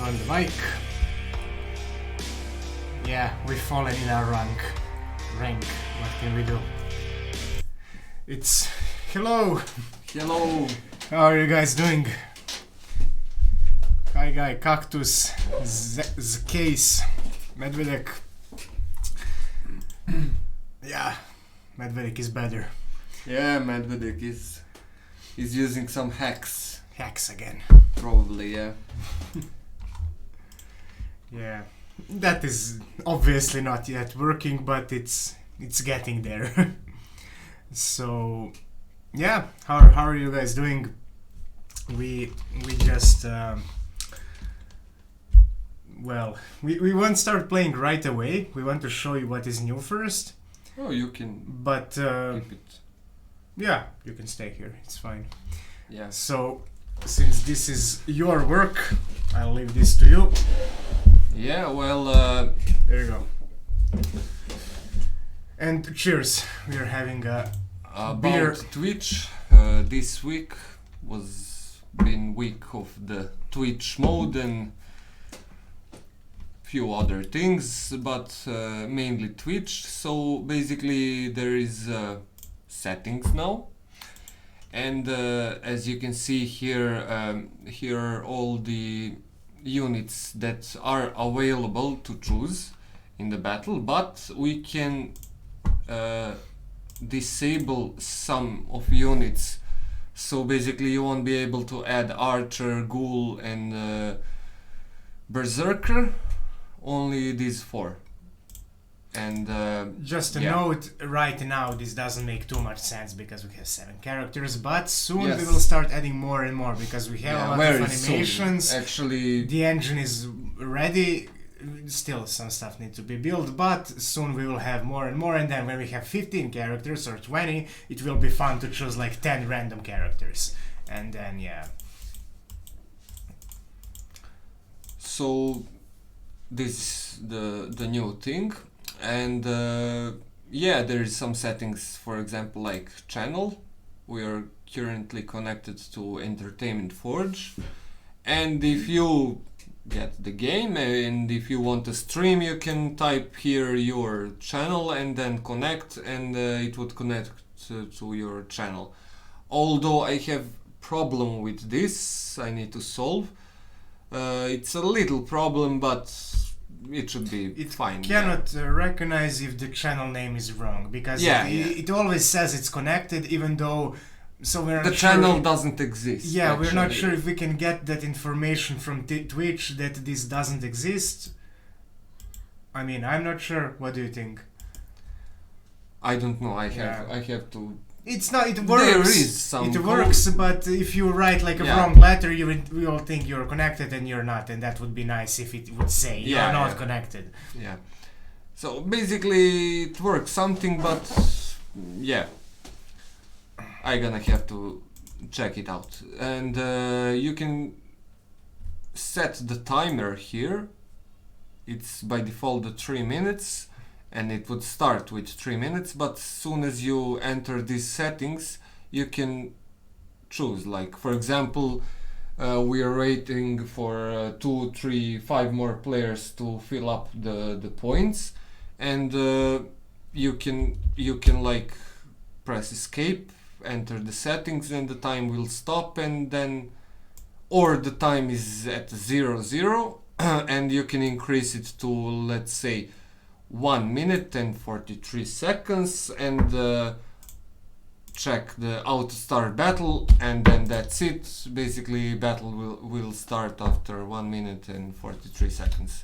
on the mic. Yeah, we've fallen in our rank. What can we do? It's... Hello! Hello! How are you guys doing? Hi guy, Cactus, Case, Medvedek. Yeah, Medvedek is better. Yeah, Medvedek is using some hacks. Hacks again. Probably, yeah. Yeah, that is obviously not yet working, but it's getting there. So, yeah, how are you guys doing? We just we won't start playing right away. We want to show you what is new first. Oh, you can But keep it. yeah, you can stay here. It's fine. Yeah. So, since this is your work, I'll leave this to you. Yeah, well, There you go. And cheers. We are having a about beer. Twitch, this week was been week of the Twitch mode and few other things, but mainly Twitch. So basically there is settings now, and as you can see here, here are all the units that are available to choose in the battle, but we can disable some of units. So basically you won't be able to add Archer, Ghoul and Berserker, only these four. And Just a yeah. note, right now this doesn't make too much sense because we have 7 characters, but soon Yes. we will start adding more and more because we have a lot very of animations. soon. Actually, The engine is ready. Still some stuff needs to be built, but soon we will have more and more, and then when we have 15 characters or 20, it will be fun to choose like 10 random characters. And then yeah. so this is the new thing, and yeah, there is some settings, for example, like channel. We are currently connected to Entertainment Forge, and if you get the game and if you want to stream, you can type here your channel and then connect, and it would connect to your channel. Although I have problem with this, I need to solve. It's a little problem, but it should be fine. Cannot recognize if the channel name is wrong because it always says it's connected, even though. So we're The not channel sure. doesn't exist. Yeah, we're not actually. sure if we can get that information from Twitch that this doesn't exist. I mean, I'm not sure. What do you think? I don't know. Yeah. I have to. It's not. It works. There is some It code. works, but if you write like a Yeah. wrong letter, we all think you're connected and you're not, and that would be nice if it would say you're Yeah, not yeah. connected. Yeah. So basically, it works something, but yeah, I'm gonna have to check it out. And you can set the timer here. It's by default the 3 minutes, and it would start with 3 minutes. But as soon as you enter these settings, you can choose. Like for example, we are waiting for 2, 3, 5 more players to fill up the points, and you can like press escape, enter the settings, and the time will stop, and then or the time is at 00 and you can increase it to, let's say, 1 minute and 43 seconds, and check the auto start battle, and then that's it. Basically battle will start after 1 minute and 43 seconds.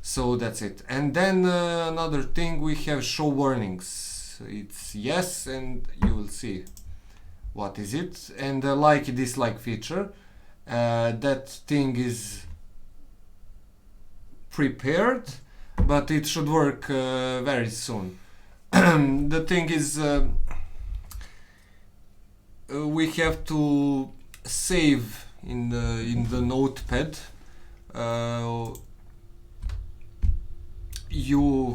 So that's it. And then another thing, we have show warnings. It's yes, and you will see what is it. And like dislike feature, that thing is prepared, but it should work very soon. The thing is, we have to save in the notepad you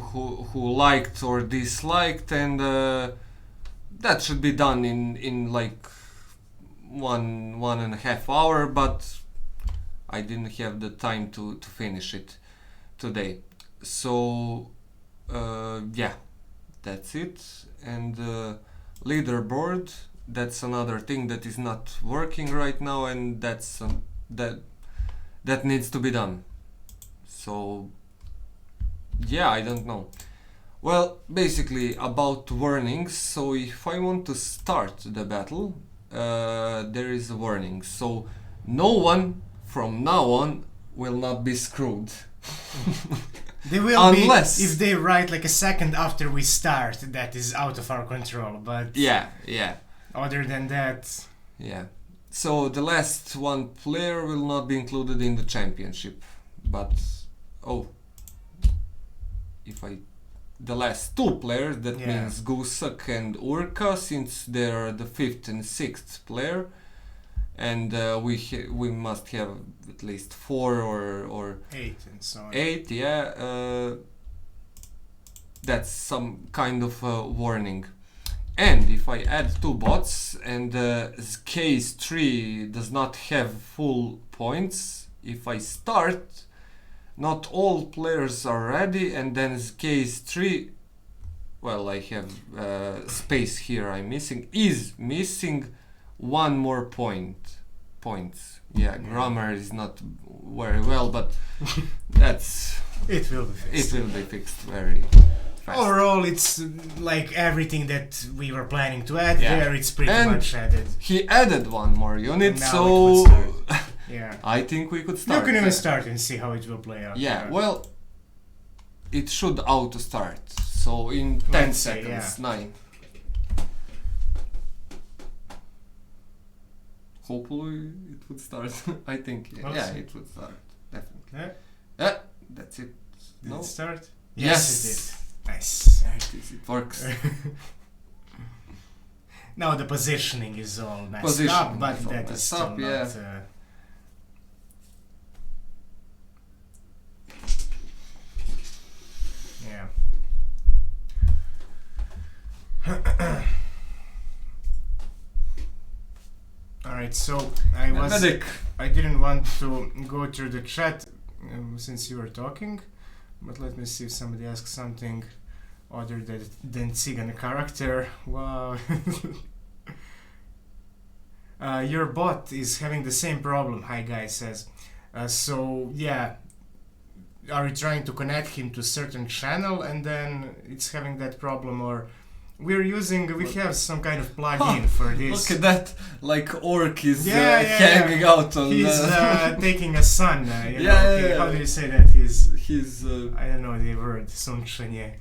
who liked or disliked, and that should be done in like one and a half hour, but I didn't have the time to finish it today. So yeah, that's it. And leaderboard, that's another thing that is not working right now, and that's that needs to be done. So yeah, I don't know. Well, basically about warnings. So if I want to start the battle, there is a warning. So no one from now on will not be screwed. They will Unless be if they write like a second after we start. That is out of our control. But yeah. other than that, Yeah. So the last one player will not be included in the championship. But if I the last two players, that Yeah. means Gusak and Urka, since they're the fifth and sixth player, and we must have at least 4 or 8 and so on. 8. Yeah, that's some kind of warning. And if I add 2 bots and case 3 does not have full points, if I start, not all players are ready, and then case 3, well, I have space here is missing 1 more points. Yeah, grammar is not very well, but that's It will be fixed. it will be fixed very fast. Overall, it's like everything that we were planning to add Yeah. there. It's pretty And much added. He added 1 more unit, Now so it would start. Yeah. I think we could start. You can even start and see how it will play out. Yeah, well, it should auto start. So in 10 Let's say, seconds, 9. Hopefully it would start. I think, We'll yeah, see. it would start. Definitely. Yeah. Yeah, that's it. Did No? it start? Yes. It did. Nice. There it is, it works. Now the positioning is all messed Positioning up, but is all that is messed still up, not. yeah. Yeah. All right, so Medic. I didn't want to go through the chat since you were talking, but let me see if somebody asks something other than Tsigan character. Wow. Your bot is having the same problem, Hi Guy says. So, yeah, are you trying to connect him to a certain channel and then it's having that problem, or we have some kind of plugin for this. Look at that, like orc is Yeah, hanging out on He's taking a sun, you Yeah, know, yeah, how yeah. do you say that? He's, his I don't know the word, sunshine.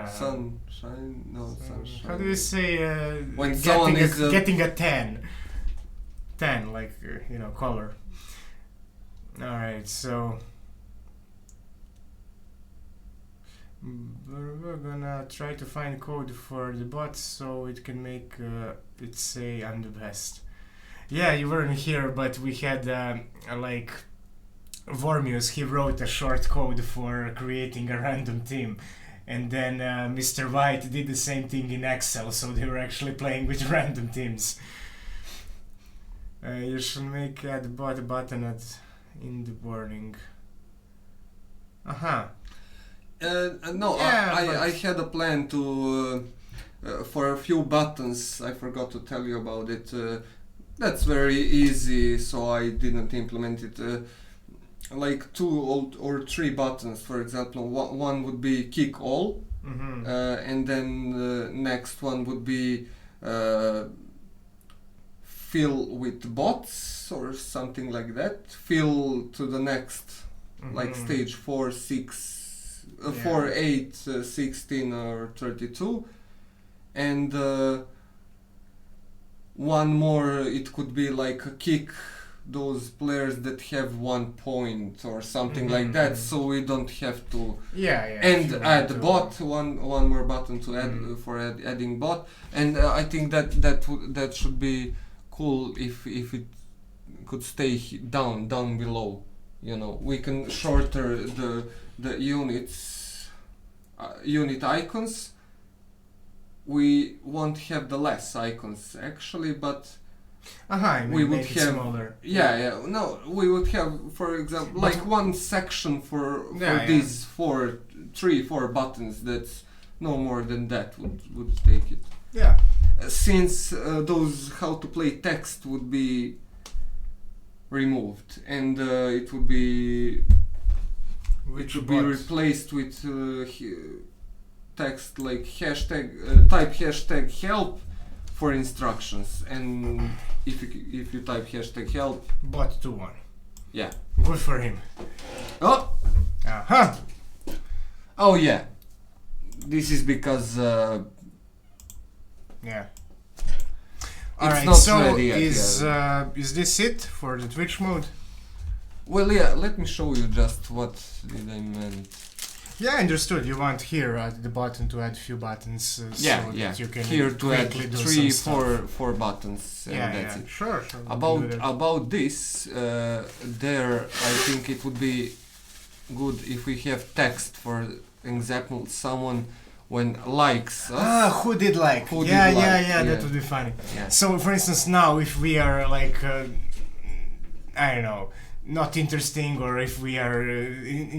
sunshine, no, sunshine. How do you say When someone is getting a tan, like color. All right, so we're gonna try to find code for the bot so it can make it say I'm the best. Yeah, you weren't here, but we had like Vormius. He wrote a short code for creating a random team. And then Mr. White did the same thing in Excel, so they were actually playing with random teams. You should make add bot button in the warning. No, Yeah, I had a plan to for a few buttons. I forgot to tell you about it. That's very easy, so I didn't implement it. Like 2 or 3 buttons, for example. One would be kick all, and then the next one would be fill with bots or something like that. Fill to the next, like stage 4, 6, 4, 8, 16 or 32, and one more. It could be like a kick those players that have 1 point or something like that, so we don't have to and add bot, one more button to add for adding bot. And I think that should be cool if it could stay down below. We can shorter the unit icons. We won't have the less icons actually, but we would make it have smaller. no, we would have, for example, But- like one section for Yeah, these 4 buttons. That's no more than that would take it. Yeah. Since those how to play text would be removed, and it would be Which it would be bot? replaced with text like hashtag type hashtag help for instructions, and if you type hashtag help, Bot 2-1. yeah. Good for him. Oh Uh-huh. oh yeah, this is because Yeah. It's Alright, not so ready yet, is this it for the Twitch mode? well, yeah, let me show you just what did I meant. Yeah, understood. You want here at the bottom to add few buttons so that you can Here to add quickly do 3, some stuff. 4 buttons, and that's it. Sure. we can do that. About this, there I think it would be good if we have text. For example, someone when likes us. Who did like? Who did yeah, like, that yeah. would be funny. Yeah. So, for instance, now if we are like, I don't know, not interesting, or if we are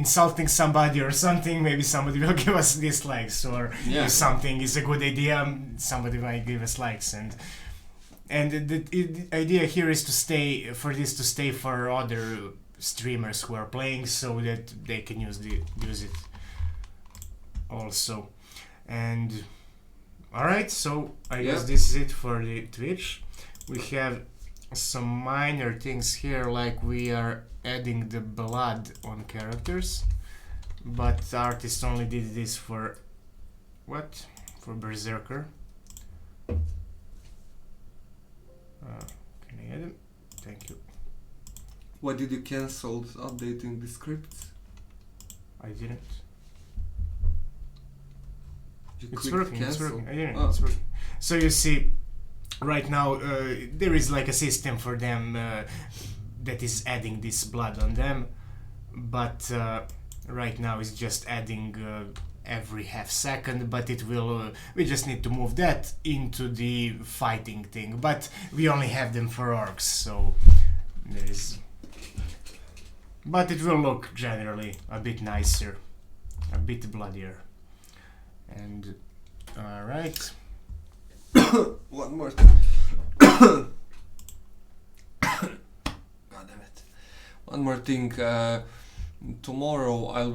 insulting somebody or something, maybe somebody will give us dislikes, or Yeah. if something is a good idea, somebody might give us likes, and the idea here is to stay for other streamers who are playing, so that they can use it also. And alright, so I guess this is it for the Twitch. We have some minor things here, like we are adding the blood on characters, but the artist only did this for what? For Berserker. Can I add him? Thank you. Why did you cancel updating the scripts? I didn't. You It's clicked working. cancel? It's working. I didn't. Oh. It's working. So you see, right now there is like a system for them that is adding this blood on them, but right now it's just adding every half second. But it will. We just need to move that into the fighting thing. But we only have them for orcs, so there is. But it will look generally a bit nicer, a bit bloodier. And alright. One more thing. God damn it. One more thing. Tomorrow I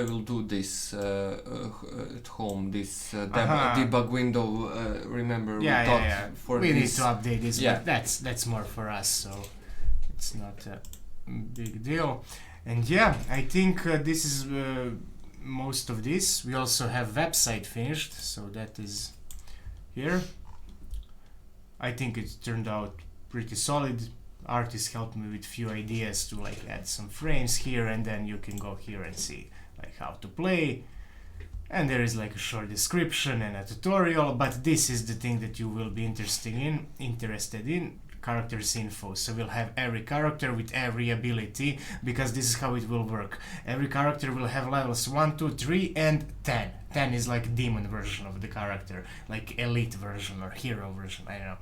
will do this at home. This debug window. Remember we thought for we this. need to update this. Yeah. But that's more for us, so it's not a big deal. And yeah, I think this is most of this. We also have website finished, so that is here. I think it turned out pretty solid. Artist helped me with few ideas to like add some frames here, and then you can go here and see like how to play. And there is like a short description and a tutorial, but this is the thing that you will be interested in. Characters info. So we'll have every character with every ability, because this is how it will work. Every character will have levels 1, 2, 3 and 10. 10 is like demon version of the character, like elite version or hero version, I don't know.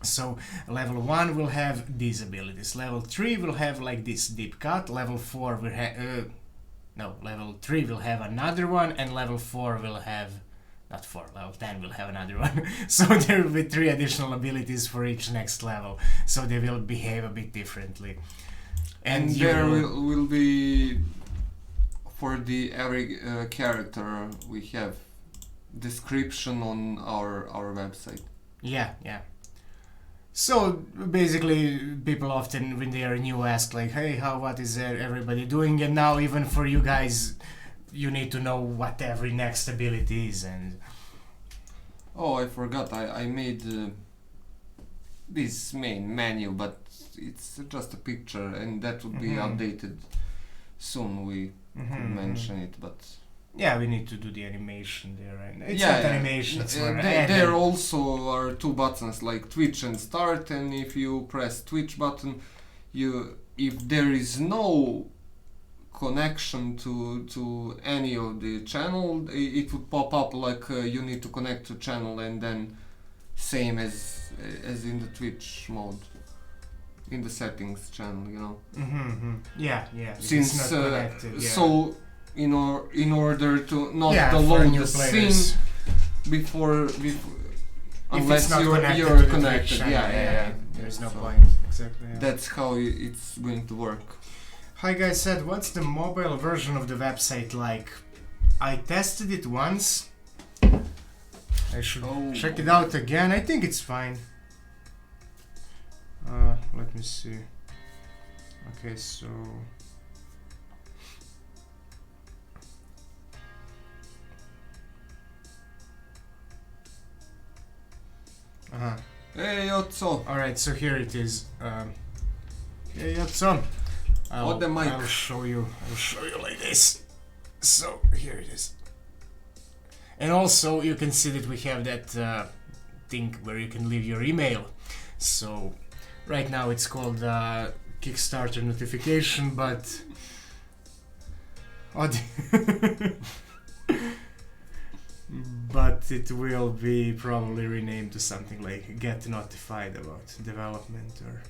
So level 1 will have these abilities, level 3 will have like this deep cut, level 4 will have level 3 will have another one, and level 4 will have not 4, level 10 will have another one. So there will be 3 additional abilities for each next level, so they will behave a bit differently. And there will be, for the every character, we have description on our website. Yeah. So basically, people often, when they are new, ask like, "Hey, what is everybody doing?" And now even for you guys, you need to know what every next ability is. And oh, I forgot. I made this main menu, but it's just a picture, and that would be updated soon. We could mention it, but yeah, we need to do the animation there, and it's yeah, not animation. It's more there also are 2 buttons like Twitch and Start, and if you press Twitch button, if there is no connection to any of the channel, it would pop up like you need to connect to channel and then same as in the Twitch mode, in the settings channel, you know. Yeah, yeah. Since it's not connected, yeah. so in order to not Yeah, for download new the players. scene before If unless it's not you're connected you're to the connected. Twitch Yeah, channel, yeah. There's no So point. Exactly. Yeah. that's how it's going to work. Hi guys, said what's the mobile version of the website like? I tested it once. I should check it out again. I think it's fine. Let me see. Okay, so Hey, Otso. Alright, so here it is. Hey, Yatson. On the mic. I'll show you like this. So here it is. And also you can see that we have that thing where you can leave your email. So right now it's called Kickstarter notification, but but it will be probably renamed to something like Get Notified about development or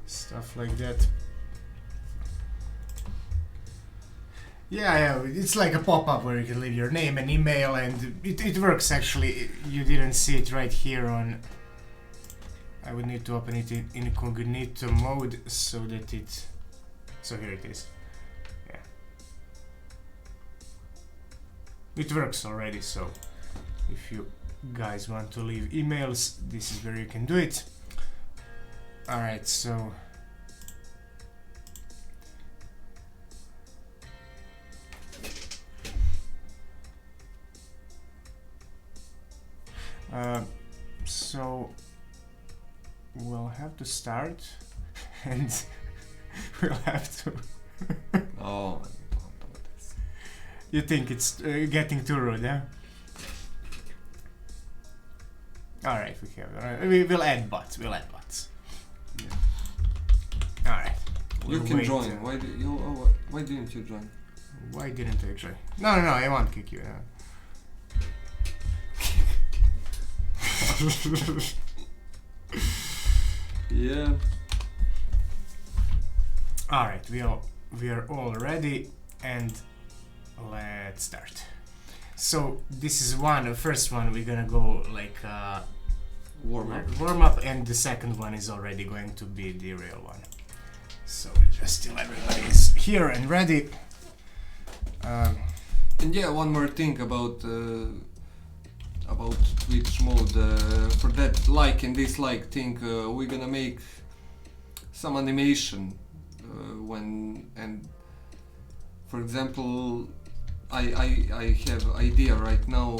stuff like that. Yeah, it's like a pop-up where you can leave your name and email, and it works actually. You didn't see it right here on... I would need to open it in incognito mode so that it... So here it is. Yeah. It works already, so if you guys want to leave emails, this is where you can do it. Alright, so... so we'll have to start and we'll have to... Oh, don't do this. You think it's getting too rude, huh? Alright, we have... we'll add bots, Yeah. Alright. You We'll can wait, join. Why didn't you join? Why didn't I join? No, I won't kick you. Yeah. Alright, we are all ready and let's start. So this is the first one we're gonna go like warm up, and the second one is already going to be the real one. So just till everybody is here and ready. And yeah, one more thing about Twitch mode. For that like and dislike thing, we're gonna make some animation when, and for example, I have idea right now.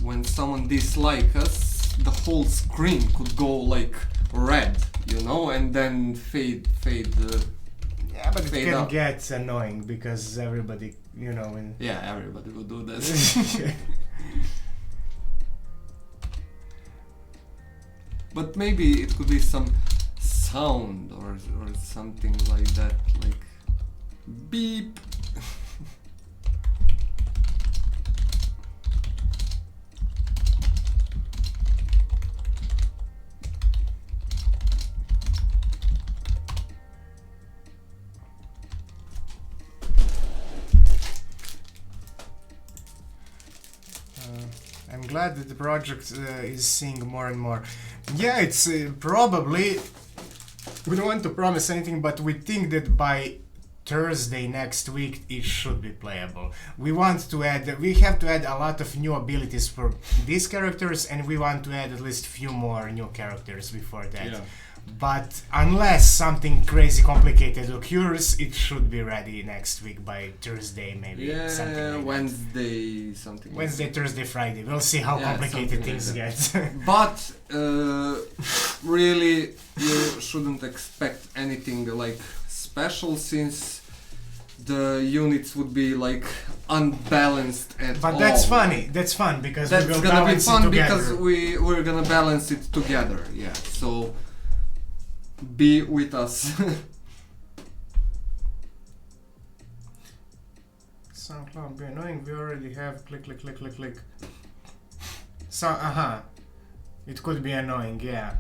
When someone dislike us, the whole screen could go like red, you know, and then fade. Yeah, but it fade can up. get annoying because everybody, you know, in Yeah, everybody will do that. But maybe it could be some sound or something like that, like beep. I'm glad that the project is seeing more and more. Yeah, it's probably... We don't want to promise anything, but we think that by Thursday next week it should be playable. We have to add a lot of new abilities for these characters, and we want to add at least few more new characters before that. Yeah. But unless something crazy complicated occurs, it should be ready next week by Thursday, maybe. Yeah, something like Wednesday, something. that. Wednesday, Thursday, Friday. We'll see how Yeah, complicated something things like get. But really, you shouldn't expect anything like special, since the units would be like unbalanced at all. But that's funny. That's fun because That's we will gonna be balance it fun together. because we're gonna balance it together. Yeah. So be with us. SoundCloud be annoying. We already have click. So It could be annoying, yeah.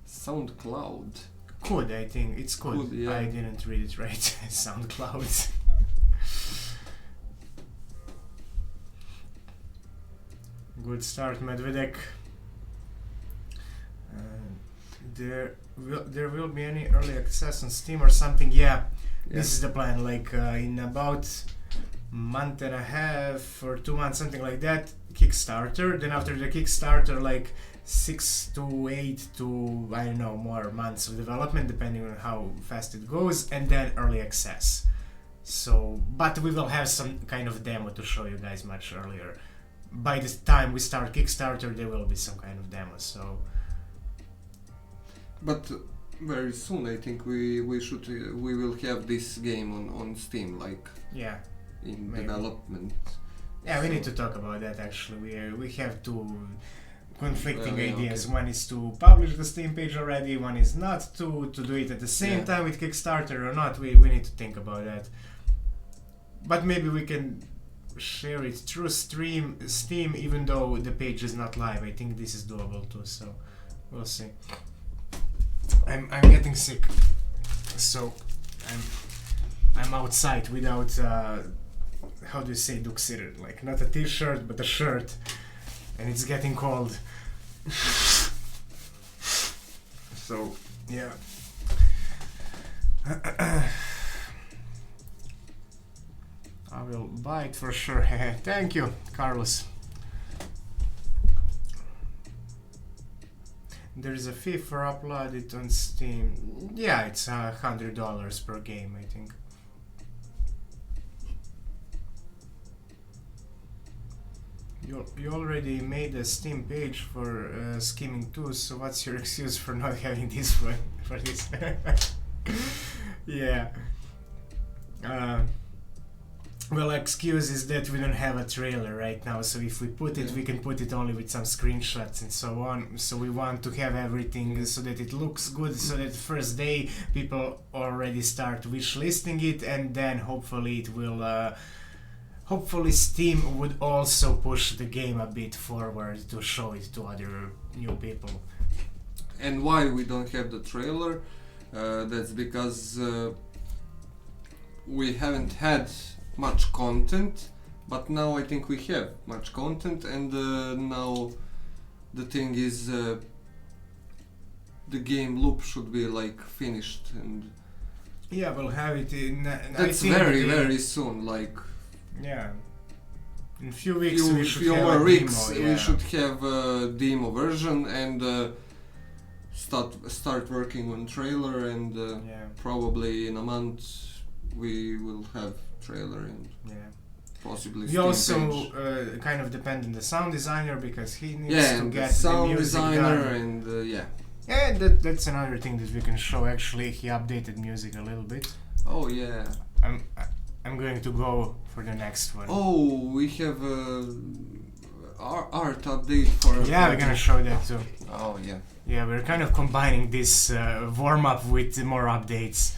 SoundCloud. Could, I think. It's could. Could, yeah. I didn't read it right. SoundCloud. Good start, Medvedek. There will be any early access on Steam or something? Yeah, this is the plan. Like in about month and a half or 2 months, something like that. Kickstarter. Then after the Kickstarter, like 6 to 8 to I don't know more months of development, depending on how fast it goes, and then early access. So, but we will have some kind of demo to show you guys much earlier. By the time we start Kickstarter, there will be some kind of demo. So. But very soon, I think we will have this game on Steam, like Yeah. in Maybe. development. Yeah, we So- need to talk about that actually. We have two conflicting Well, yeah, ideas. okay. One is to publish the Steam page already, one is not to do it at the same Yeah. time with Kickstarter or not. We need to think about that. But maybe we can share it through Steam even though the page is not live. I think this is doable too, so we'll see. I'm getting sick. So I'm outside without how do you say duxir? Like not a t-shirt but a shirt, and it's getting cold. So yeah. I will buy it for sure. Thank you, Carlos. There is a fee for upload it on Steam. Yeah, it's $100 per game, I think. You already made a Steam page for Skimming 2, so what's your excuse for not having this one for this? Yeah. Well, excuse is that we don't have a trailer right now, so if we put it, we can put it only with some screenshots and so on. So we want to have everything so that it looks good, so that first day people already start wishlisting it, and then hopefully it will. Hopefully Steam would also push the game a bit forward to show it to other new people. And why we don't have the trailer? That's because we haven't had much content, but now I think we have much content, and now the thing is the game loop should be like finished, and Yeah, we'll have it in. that's very soon. Like Yeah. In a few weeks we should few have more a weeks, demo, yeah. we should have a demo version and start working on trailer, and Yeah, probably in a month we will have trailer and yeah. possibly We Steam also page. kind of depend on the sound designer because he needs Yeah, to and get the sound the music designer done. and yeah. Yeah, that's another thing that we can show. Actually, he updated music a little bit. Oh yeah. I'm going to go for the next one. Oh, we have art update for. Yeah, we're gonna show that too. Oh yeah. Yeah, we're kind of combining this warm up with more updates.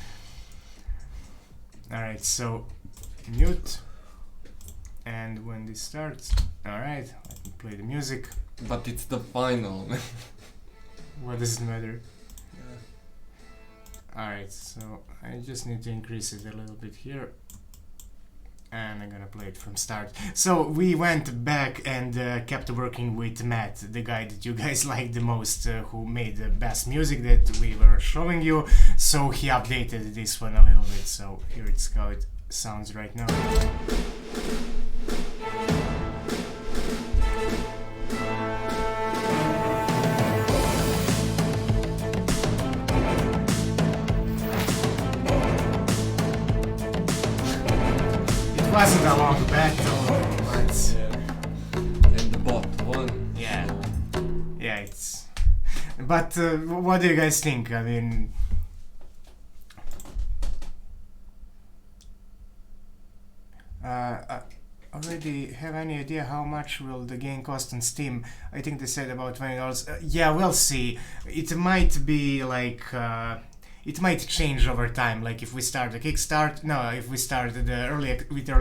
Alright, so mute. And when this starts, alright, let me play the music. But it's the final. What does it matter? Alright, so I just need to increase it a little bit here. And I'm gonna play it from start. So we went back and kept working with Matt, the guy that you guys like the most, who made the best music that we were showing you. So he updated this one a little bit. So here it's how it sounds right now. It wasn't a long battle, but And the bot won. yeah. Yeah, it's. But what do you guys think? I mean, already have any idea how much will the game cost on Steam? I think they said about $20. Yeah, we'll see. It might be like. It might change over time. Like if we start the Kickstart, no, if we start with early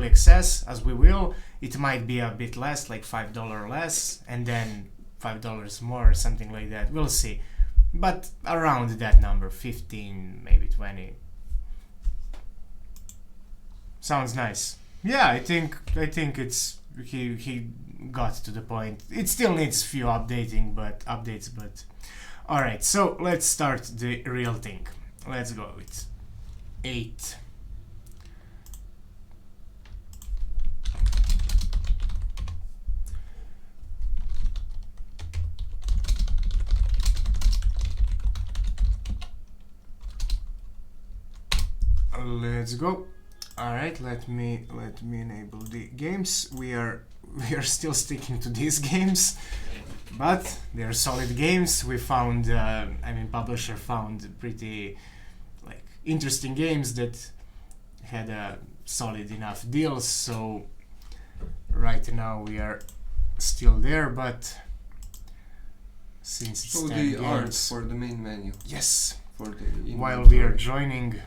access, as we will, it might be a bit less, like $5 less, and then $5 more or something like that. We'll see. But around that number, 15, maybe 20. Sounds nice. Yeah, I think it's he got to the point. It still needs few updates, but all right. So let's start the real thing. Let's go with 8. Let's go. All right, let me enable the games. We are still sticking to these games, but they're solid games. We found, publisher found pretty like interesting games that had a solid enough deals. So right now we are still there, but since it's So 10 the art games, for the main menu. yes. For the While we are inventory. joining,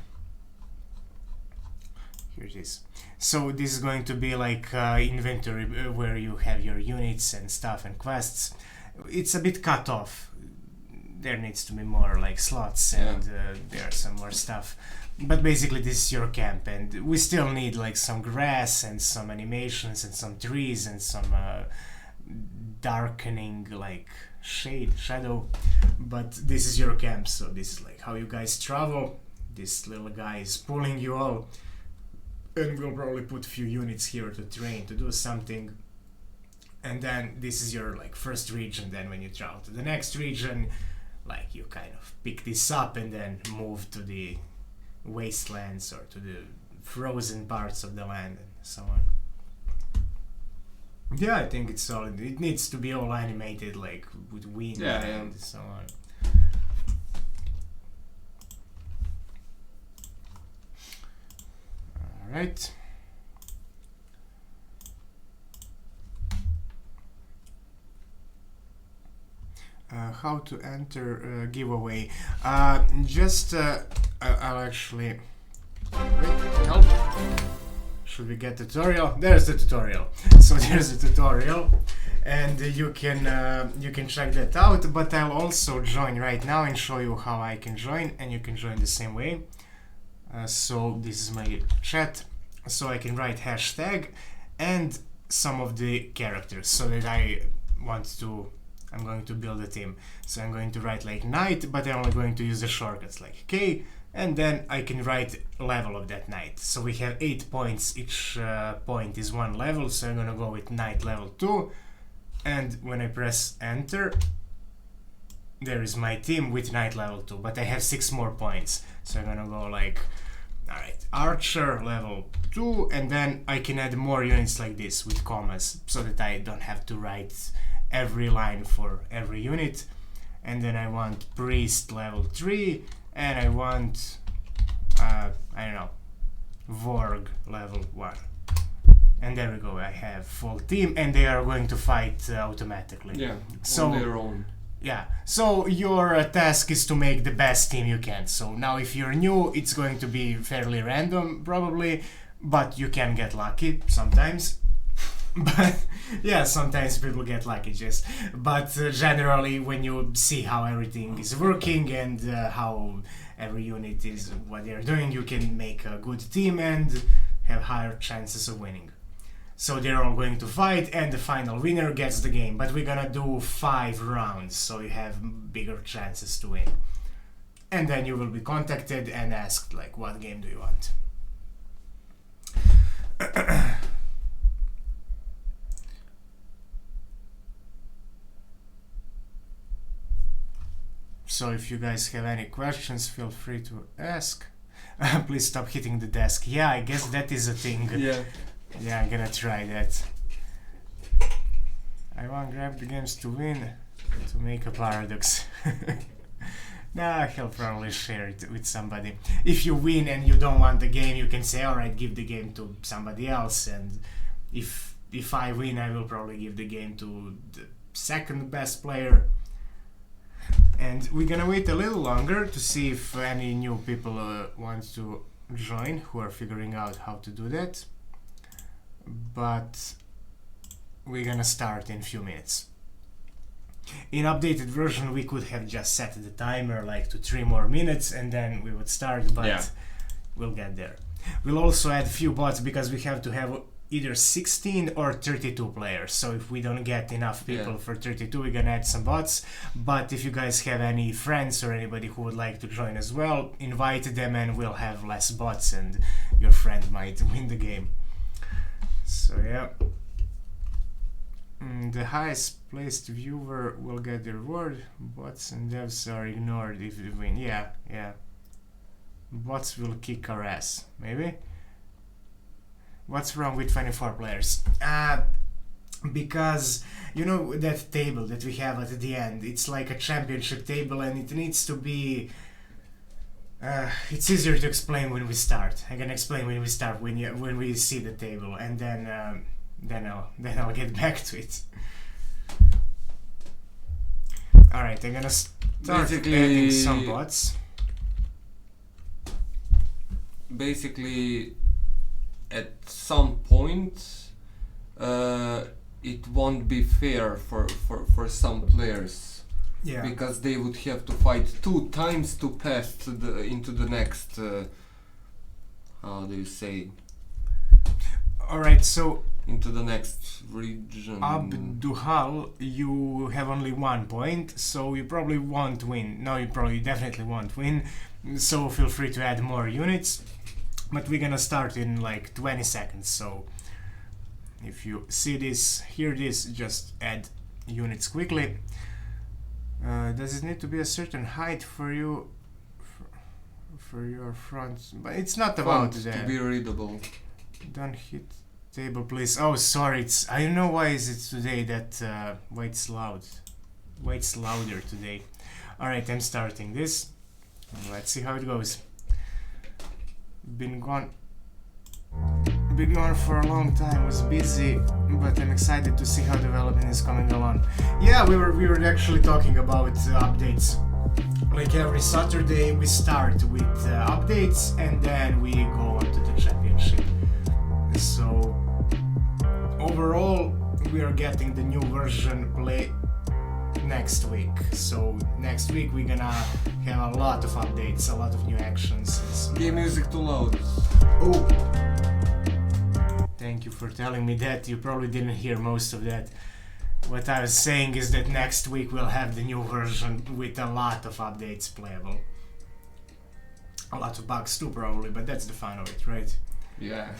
here it is. So this is going to be like inventory where you have your units and stuff and quests. It's a bit cut off. There needs to be more like slots and there's some more stuff. But basically this is your camp, and we still need like some grass and some animations and some trees and some darkening like shadow. But this is your camp, so this is like how you guys travel. This little guy is pulling you all. And we'll probably put a few units here to train to do something. And then this is your like first region. Then when you travel to the next region, like you kind of pick this up and then move to the wastelands or to the frozen parts of the land and so on. Yeah, I think it's solid. It needs to be all animated, like with wind and so on. Right. How to enter giveaway? I'll actually help. Should we get tutorial? There's the tutorial. So there's the tutorial, and you can check that out. But I'll also join right now and show you how I can join, and you can join the same way. So this is my chat, so I can write hashtag and some of the characters so that I'm going to build a team. So I'm going to write like knight, but I'm only going to use the shortcuts like K, and then I can write level of that knight. So we have 8 points, each point is 1 level, so I'm gonna go with knight level 2, and when I press enter, there is my team with knight level 2, but I have 6 more points. So I'm gonna go like, alright, archer level 2, and then I can add more units like this with commas, so that I don't have to write every line for every unit. And then I want priest level 3, and I want, I don't know, Vorg level 1. And there we go, I have full team, and they are going to fight automatically. Yeah, so, on their own. Yeah, so your task is to make the best team you can. So now if you're new, it's going to be fairly random probably, but you can get lucky sometimes. But yeah, sometimes people get lucky just. But generally when you see how everything is working and how every unit is what they're doing, you can make a good team and have higher chances of winning. So they're all going to fight, and the final winner gets the game. But we're gonna do 5 rounds, so you have bigger chances to win. And then you will be contacted and asked, like, what game do you want? So if you guys have any questions, feel free to ask. Please stop hitting the desk. Yeah, I guess that is a thing. Yeah. Yeah, I'm gonna try that. I want grab the games to win, to make a paradox. Nah, he'll probably share it with somebody. If you win and you don't want the game, you can say, alright, give the game to somebody else, and if I win, I will probably give the game to the second best player. And we're gonna wait a little longer to see if any new people want to join who are figuring out how to do that. But we're gonna start in a few minutes. In updated version, we could have just set the timer like to 3 more minutes and then we would start, but Yeah. we'll get there. We'll also add few bots because we have to have either 16 or 32 players. So if we don't get enough people Yeah. for 32, we're gonna add some bots. But if you guys have any friends or anybody who would like to join as well, invite them and we'll have less bots and your friend might win the game. So yeah. The highest placed viewer will get the reward. Bots and devs are ignored if we win. Yeah, yeah. Bots will kick our ass. Maybe? What's wrong with 24 players? Because, you know, that table that we have at the end, it's like a championship table and it needs to be... it's easier to explain when we start. I can explain when we start, when we see the table, and then I'll get back to it. Alright, I'm gonna start adding some bots. Basically, at some point, it won't be fair for some players. Yeah. Because they would have to fight 2 times to pass into the next. How do you say? Alright, so Into the next region. Abduhal, you have only 1 point, so you probably won't win. No, you probably definitely won't win. So feel free to add more units. But we're gonna start in like 20 seconds. So if you see this, hear this, just add units quickly. Does it need to be a certain height for you? For your front? But it's not about Font that. to be readable. Don't hit table, please. Oh, sorry. I don't know why is it today that why it's loud. Why it's louder today. All right, I'm starting this. Let's see how it goes. Been gone for a long time. Was busy, but I'm excited to see how development is coming along. Yeah, we were actually talking about updates. Like every Saturday, we start with updates, and then we go on to the championship. So overall, we are getting the new version play next week. So next week we're gonna have a lot of updates, a lot of new actions. Game music too loud. Oh, thank you for telling me that. You probably didn't hear most of that. What I was saying is that next week we'll have the new version with a lot of updates playable. A lot of bugs too probably, but that's the fun of it, right? Yeah.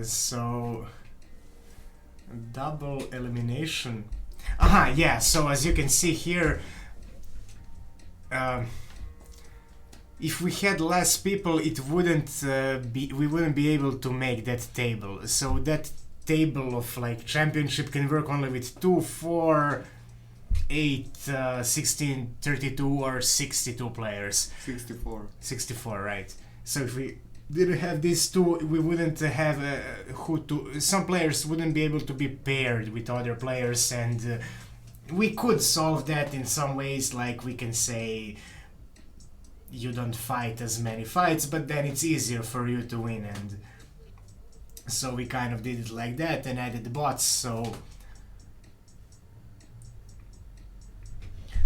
So double elimination. Aha, yeah, so as you can see here, if we had less people, it wouldn't we wouldn't be able to make that table. So that table of like championship can work only with 2, 4, 8, 16, 32 or 62 players. 64. 64, right. So if we didn't have these two, we wouldn't have some players wouldn't be able to be paired with other players, and we could solve that in some ways, like we can say you don't fight as many fights, but then it's easier for you to win, and so we kind of did it like that and added the bots. So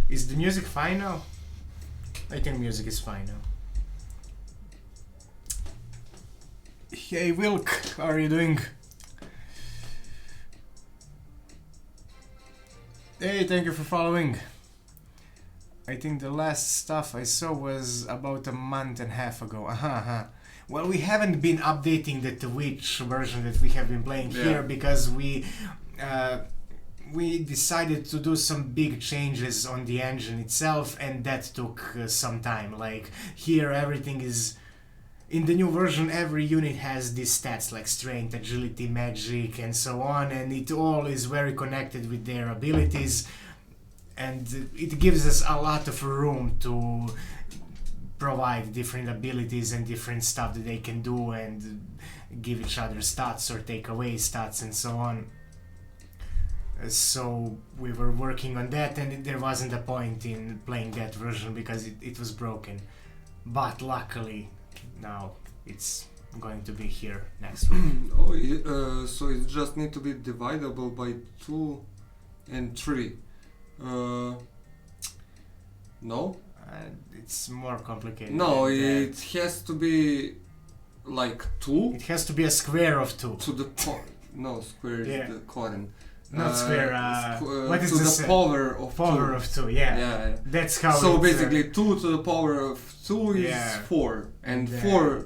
is the music fine now? I think music is fine now. Hey Wilk, how are you doing? Hey, thank you for following. I think the last stuff I saw was about a month and a half ago. Well, we haven't been updating the Twitch version that we have been playing here because we decided to do some big changes on the engine itself, and that took some time. Like here everything is... In the new version, every unit has these stats like strength, agility, magic, and so on, and it all is very connected with their abilities, and it gives us a lot of room to provide different abilities and different stuff that they can do, and give each other stats or take away stats and so on. So we were working on that, and there wasn't a point in playing that version because it was broken. But luckily, now it's going to be here next week. So it just need to be dividable by 2 and 3. No. It's more complicated. No, than it that. has to be like 2 It has to be a square of 2. to the no, square Yeah. is the colon. Not square. What is to this? the power of Power 2. of 2. Yeah. Yeah. That's how. So it's, basically 2 to the power of 2 is Yeah. 4, and Yeah. 4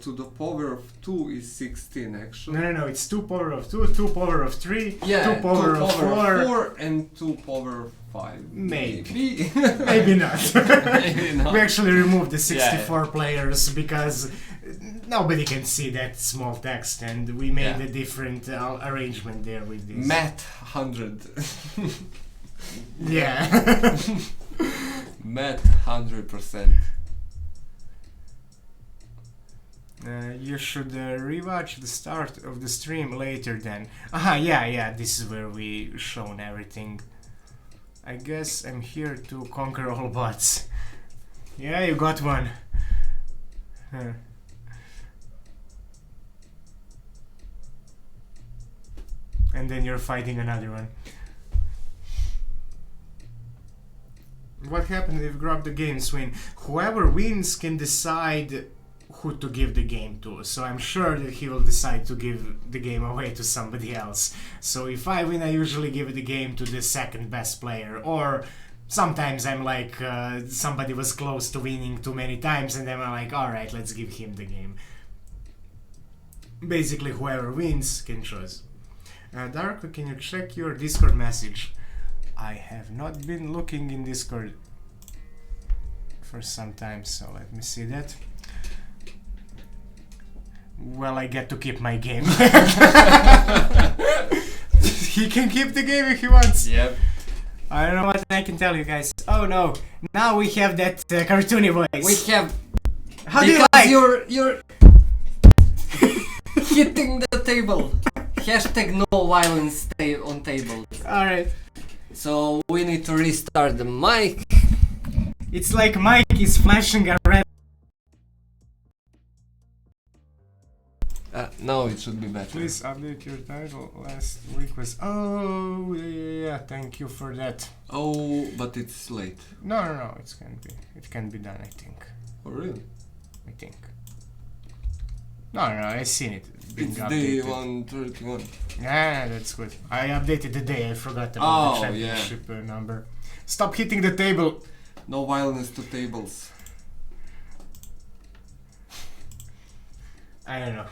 to the power of 2 is 16 actually. No. It's 2 power of 2, 2 power of 3, Yeah, 2 power of 4. and 2 power of 5. Maybe. Maybe not. Maybe not. We actually removed the 64 players because nobody can see that small text, and we made Yeah. a different arrangement there with this. Math 100. Yeah. Math 100%. You should rewatch the start of the stream later then. Aha, yeah, this is where we shown everything. I guess I'm here to conquer all bots. Yeah, you got one. Huh. And then you're fighting another one. What happened if you grab the game, Swin? Whoever wins can decide who to give the game to. So I'm sure that he will decide to give the game away to somebody else. So if I win, I usually give the game to the second best player. Or sometimes I'm like, somebody was close to winning too many times, and then I'm like, alright, let's give him the game. Basically, whoever wins can choose. Darko, can you check your Discord message? I have not been looking in Discord for some time, so let me see that. Well, I get to keep my game. He can keep the game if he wants. Yep. I don't know what I can tell you guys. Oh no, now we have that cartoony voice. We have. How do you Because like? you're hitting the table. Hashtag no violence on tables. Alright. So we need to restart the mic. It's like Mike is flashing a red. Now it should be better. Please update your title. Last week was. Oh, yeah. Thank you for that. Oh, but it's late. No. It can be done, I think. Oh, really? I think. No, I seen it. Being It's day updated. 131. Yeah, that's good. I updated the day. I forgot about the Oh, championship number. Stop hitting the table. No violence to tables. I don't know.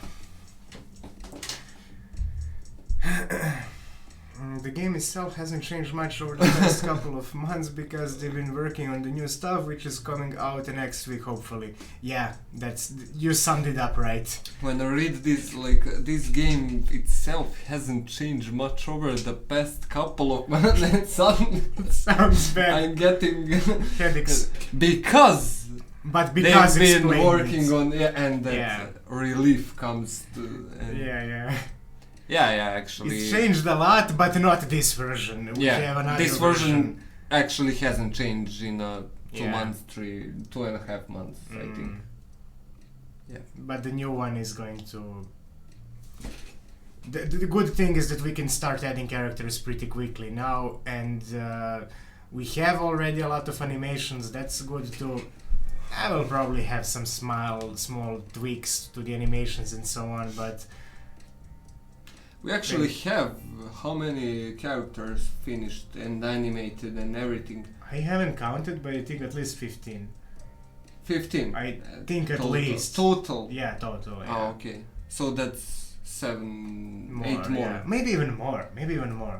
The game itself hasn't changed much over the past couple of months because they've been working on the new stuff, which is coming out next week, hopefully. Yeah, you summed it up right. When I read this, like, this game itself hasn't changed much over the past couple of months, and Sounds bad. I'm getting Headaches. because But because they've been explain working it. on and that Yeah. relief comes to. And Yeah. Actually. It's changed a lot, but not this version. We have another this version actually hasn't changed in 2.5 months, I think. Yeah. But the new one is going to. The good thing is that we can start adding characters pretty quickly now, and we have already a lot of animations. That's good too. I will probably have some small tweaks to the animations and so on, but We actually have how many characters finished and animated and everything? I haven't counted, but I think at least 15. 15. I think at Total. least. Total. Yeah, total. Yeah. Oh, okay. So that's 7, 8 more. Yeah. Maybe even more.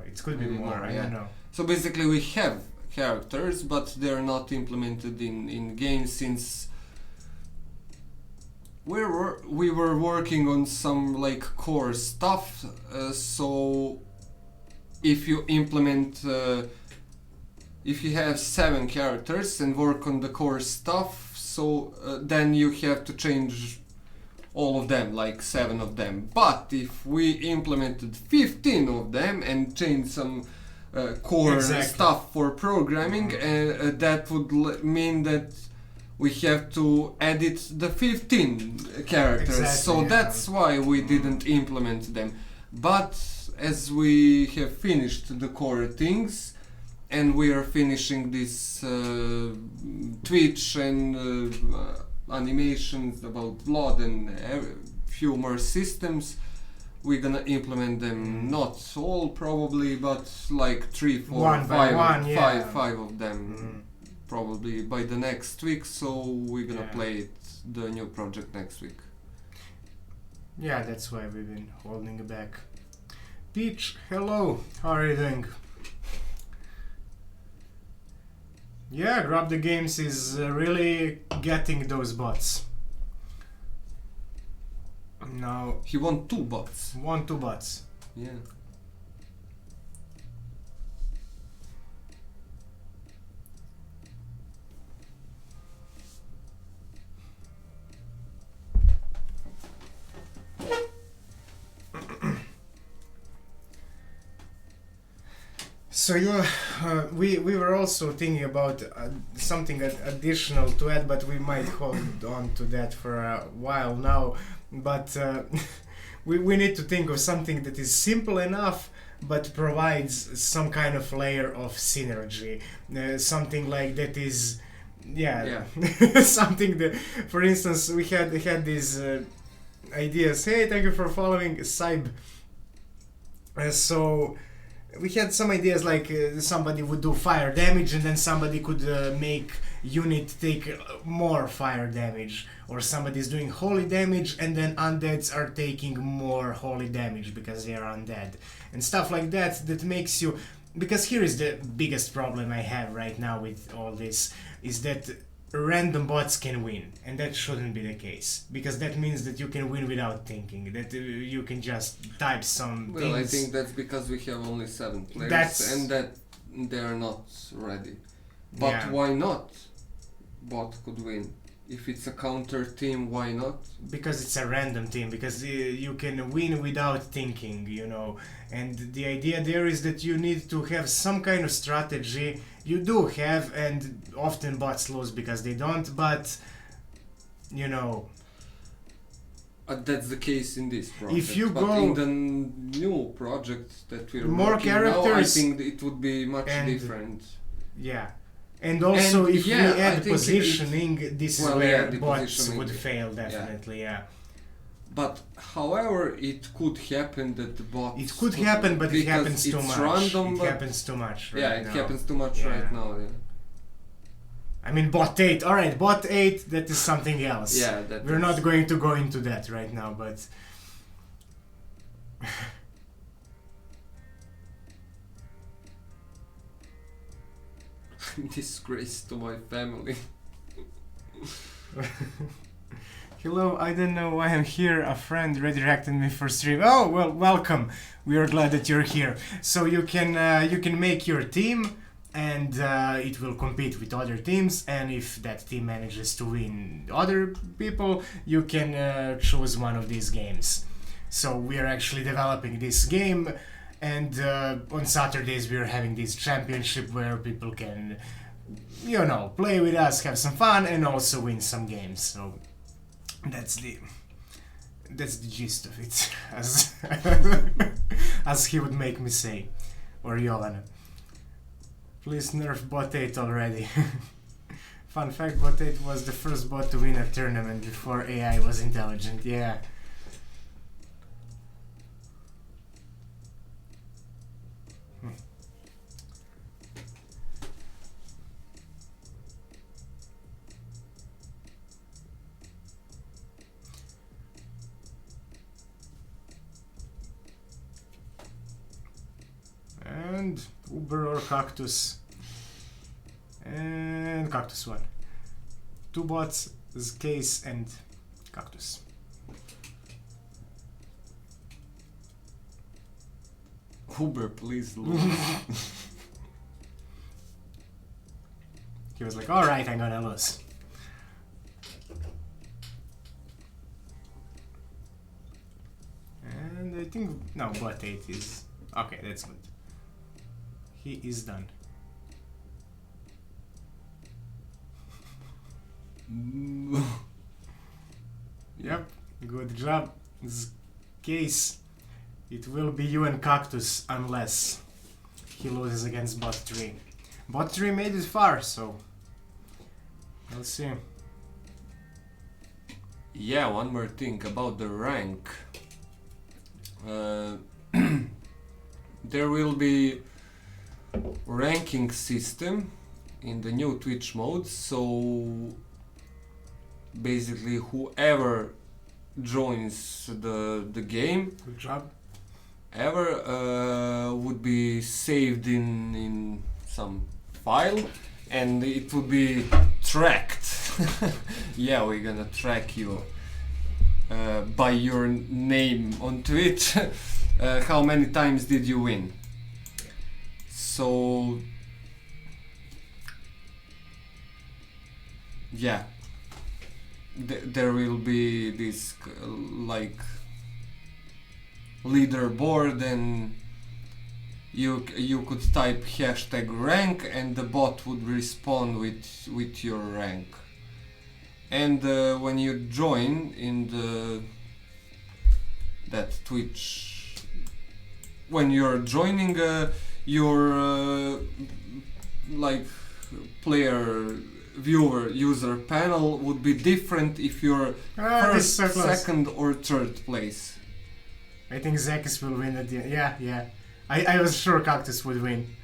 It could be Maybe more. more, I yeah. don't know. So basically we have characters, but they're not implemented in games since we were working on some like core stuff. So if you implement, if you have 7 characters and work on the core stuff, so then you have to change all of them, like 7 of them. But if we implemented 15 of them and changed some core stuff for programming, that would mean that we have to edit the 15 characters. Exactly, So yeah. that's why we didn't implement them. But as we have finished the core things, and we are finishing this Twitch and animations about blood and few more systems. We're gonna implement them, not all probably, but like 3, 4, One by 5, one, yeah. five of them probably by the next week. So we're gonna play the new project next week. Yeah, that's why we've been holding it back. Peach, hello, how are you doing? Yeah, Grab the Games is really getting those bots. Now, He won 2 bots. 2 bots. Yeah. So we were also thinking about something additional to add, but we might hold on to that for a while now. But we need to think of something that is simple enough but provides some kind of layer of synergy. Something like that is, something that, for instance, we had these ideas. Hey, thank you for following, Saib. So we had some ideas like somebody would do fire damage and then somebody could make unit take more fire damage, or somebody's doing holy damage and then undeads are taking more holy damage because they are undead and stuff like that. That makes you, because here is the biggest problem I have right now with all this, is that random bots can win, and that shouldn't be the case, because that means that you can win without thinking, that you can just type some Well, things. I think that's because we have only 7 players and that they are not ready. But why not? Bot could win. If it's a counter team, why not? Because it's a random team, because you can win without thinking, and the idea there is that you need to have some kind of strategy. You do have, and often bots lose because they don't, but that's the case in this project. If you but go in the new project that we're more working now, I characters think it would be much and- different. yeah. And also, And if we I add think positioning, this is well, where the bots positioning, would fail, definitely, yeah. But however, it could happen that the bot. It could happen, but it because happens too it's much. Random, It but happens too much right yeah, it now. happens too much Yeah. right now. Yeah. I mean, bot 8. Alright, bot 8, that is something else. Yeah, that We're is- not going to go into that right now, but... Disgrace to my family. Hello, I don't know why I'm here. A friend redirected me for stream. Oh, well, welcome. We are glad that you're here. So you can make your team, and it will compete with other teams. And if that team manages to win other people, you can choose one of these games. So we are actually developing this game, and on Saturdays we are having this championship where people can, play with us, have some fun, and also win some games. So that's the gist of it, as as he would make me say, or Jolana. Please nerf bot 8 already. Fun fact, bot 8 was the first bot to win a tournament before AI was intelligent. Yeah. And Uber or Cactus. And Cactus 1. 2 bots, Case and Cactus. Uber, please lose. He was like, alright, I'm gonna lose. And I think, no, bot 8 is... Okay, that's good. He is done. Yep, good job. This case, it will be you and Cactus unless he loses against bot 3. bot 3 made it far, so we'll see. Yeah, one more thing about the rank. There will be ranking system in the new Twitch mode, so basically whoever joins the game Good job. ever would be saved in some file, and it would be tracked. Yeah, we're gonna track you by your name on Twitch. How many times did you win? So yeah, there will be this like leaderboard, and you could type #rank and the bot would respond with your rank. And when you join in that Twitch, when you're joining your like player viewer user panel would be different if you're first, so close. second or third place. I think Zekis will win at the end. Yeah. I was sure Cactus would win.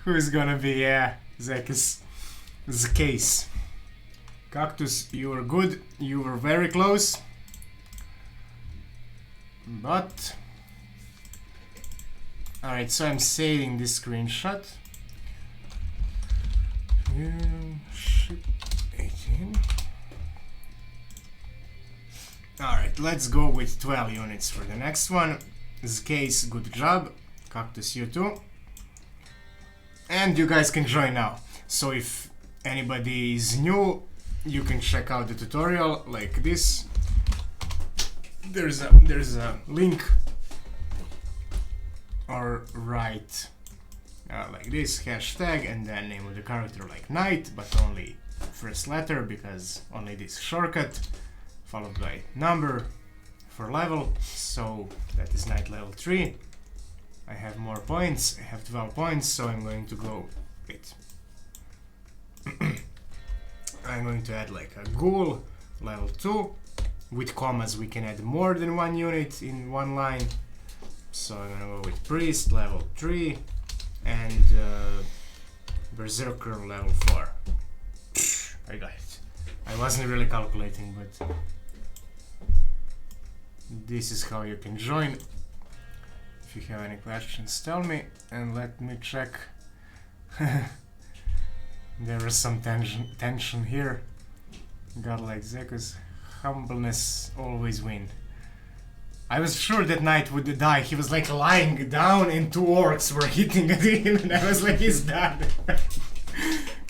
Who's gonna be? Yeah, Zekis. The case. Cactus, you were good. You were very close. But alright, so I'm saving this screenshot. Ship 18. Alright, let's go with 12 units for the next one. This case, good job. Cactus, you too. And you guys can join now. So if anybody is new, you can check out the tutorial like this. There's a link, or write like this, hashtag, and then name of the character like knight, but only first letter because only this shortcut, followed by number for level. So that is knight level 3. I have more points, I have 12 points, so I'm going to go with I'm going to add like a ghoul level 2. With commas we can add more than one unit in one line, so I'm gonna go with priest level 3 and berserker level 4. I got it. I wasn't really calculating, but this is how you can join. If you have any questions, tell me, and let me check. There is some tension here. God like Zekus. Humbleness always win. I was sure that knight would die. He was like lying down and 2 orcs were hitting at him, and I was like, he's dead.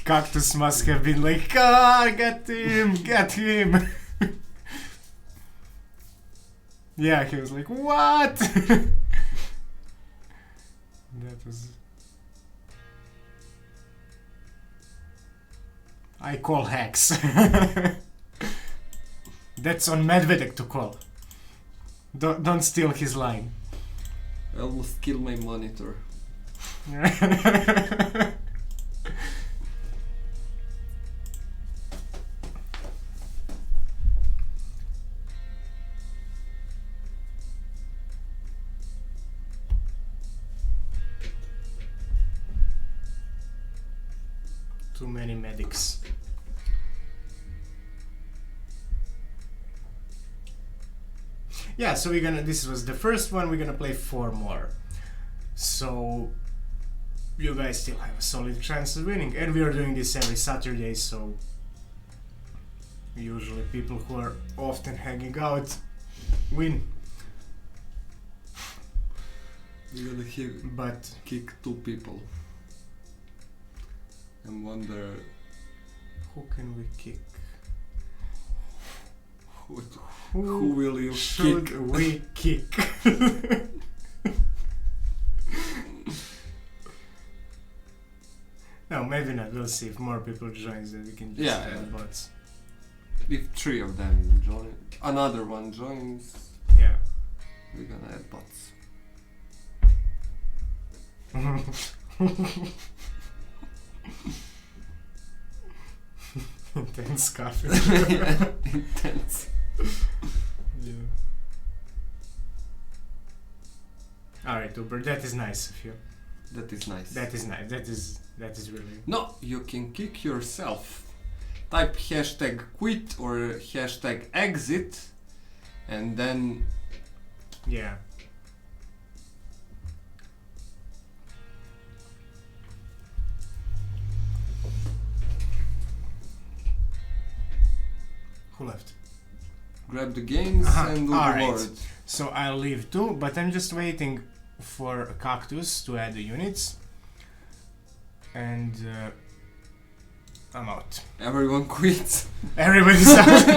Cactus must have been like, ah, get him. Yeah, he was like, what? That was... I call hacks. That's on Medvedev to call. Don't steal his line. I almost killed my monitor. Too many medics. Yeah, so this was the first one, we're gonna play 4 more. So you guys still have a solid chance of winning. And we are doing this every Saturday, so usually people who are often hanging out win. We're gonna kick 2 people. And wonder who can we kick? Who will you should kick? We kick? No, maybe not. We'll see. If more people join, then we can just add bots. If 3 of them join, another one joins. Yeah, We're gonna add bots. Intense coffee. Yeah, intense. Yeah. Alright, Uber, that is nice of you. That is nice. That is nice. That is really. No, you can kick yourself. Type hashtag quit or hashtag exit, and then Yeah. Who left? grab the games and do the alright. Lord. So I'll leave too, but I'm just waiting for a cactus to add the units. And I'm out. Everyone quits. Everybody's out.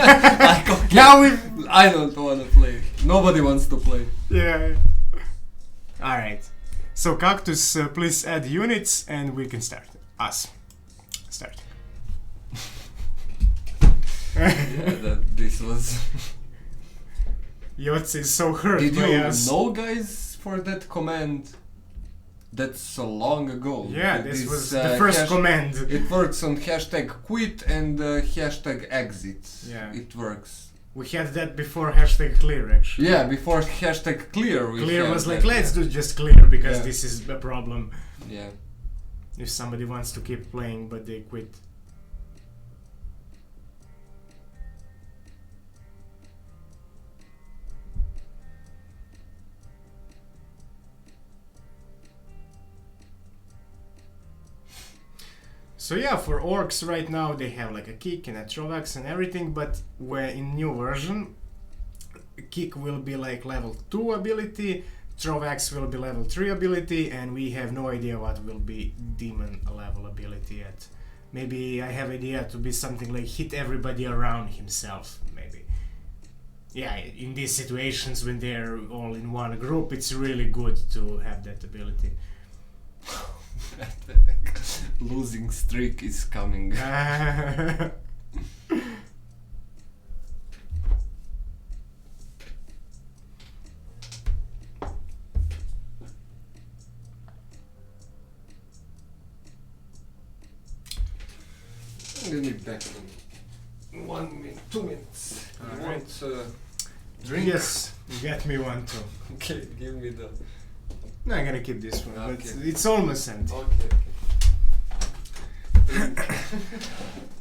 Like, okay, Now we. I don't wanna play. Nobody wants to play. Yeah. Alright. So cactus, please add units and we can start. Us. Start. Yeah, this was. Yots is so hurt Did by you us. know, guys, for that command? That's so long ago. Yeah, that this was uh, the first command. It works on hashtag quit and hashtag exit. Yeah. It works. We had that before hashtag clear actually. Yeah, before hashtag clear. Clear had was that, like, let's yeah. do just clear because Yeah. this is a problem. Yeah. If somebody wants to keep playing but they quit. So yeah, for orcs right now they have like a kick and a trovax and everything, but where in new version, kick will be like level 2 ability, trovax will be level 3 ability, and we have no idea what will be demon level ability yet. Maybe I have idea to be something like hit everybody around himself, maybe. Yeah, in these situations when they're all in one group, it's really good to have that ability. Losing streak is coming. I'm gonna be back in 1 minute, 2 minutes. You Alright. want drink? Yes, get me one too. Okay, give me the. No, I'm gonna keep this one, Okay. but it's almost empty. Okay.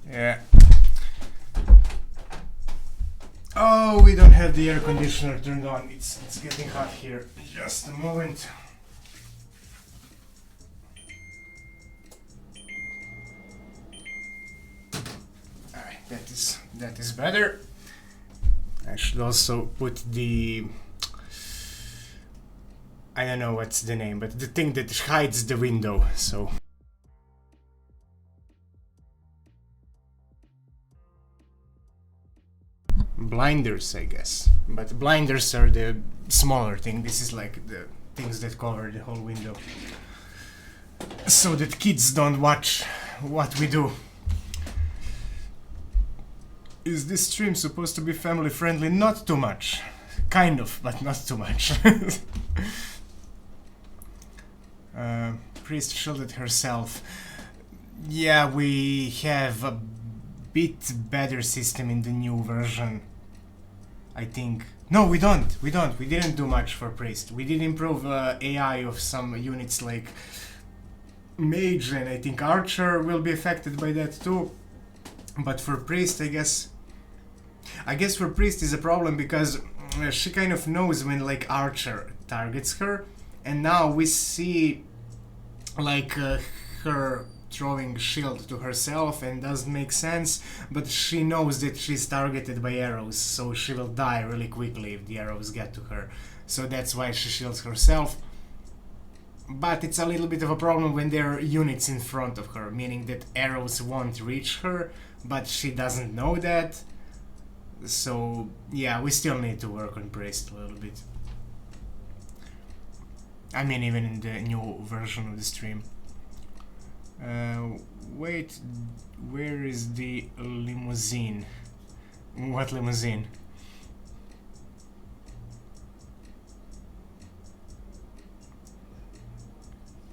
Yeah. Oh, we don't have the air conditioner turned on. It's getting hot here. Just a moment. Alright, that is better. I should also put the, I don't know what's the name, but the thing that hides the window. So blinders, I guess. But blinders are the smaller thing. This is like the things that cover the whole window. So that kids don't watch what we do. Is this stream supposed to be family friendly? Not too much. Kind of, but not too much. Priest shielded herself. Yeah, we have a bit better system in the new version. I think. No, we don't. We didn't do much for Priest. We did improve AI of some units like Mage, and I think Archer will be affected by that too. But for Priest, I guess for Priest is a problem because she kind of knows when like Archer targets her, and now we see like her throwing shield to herself and doesn't make sense, but she knows that she's targeted by arrows, so she will die really quickly if the arrows get to her. So that's why she shields herself. But it's a little bit of a problem when there are units in front of her, meaning that arrows won't reach her, but she doesn't know that. So yeah, we still need to work on Priest a little bit. I mean, even in the new version of the stream. Wait, where is the limousine? What limousine?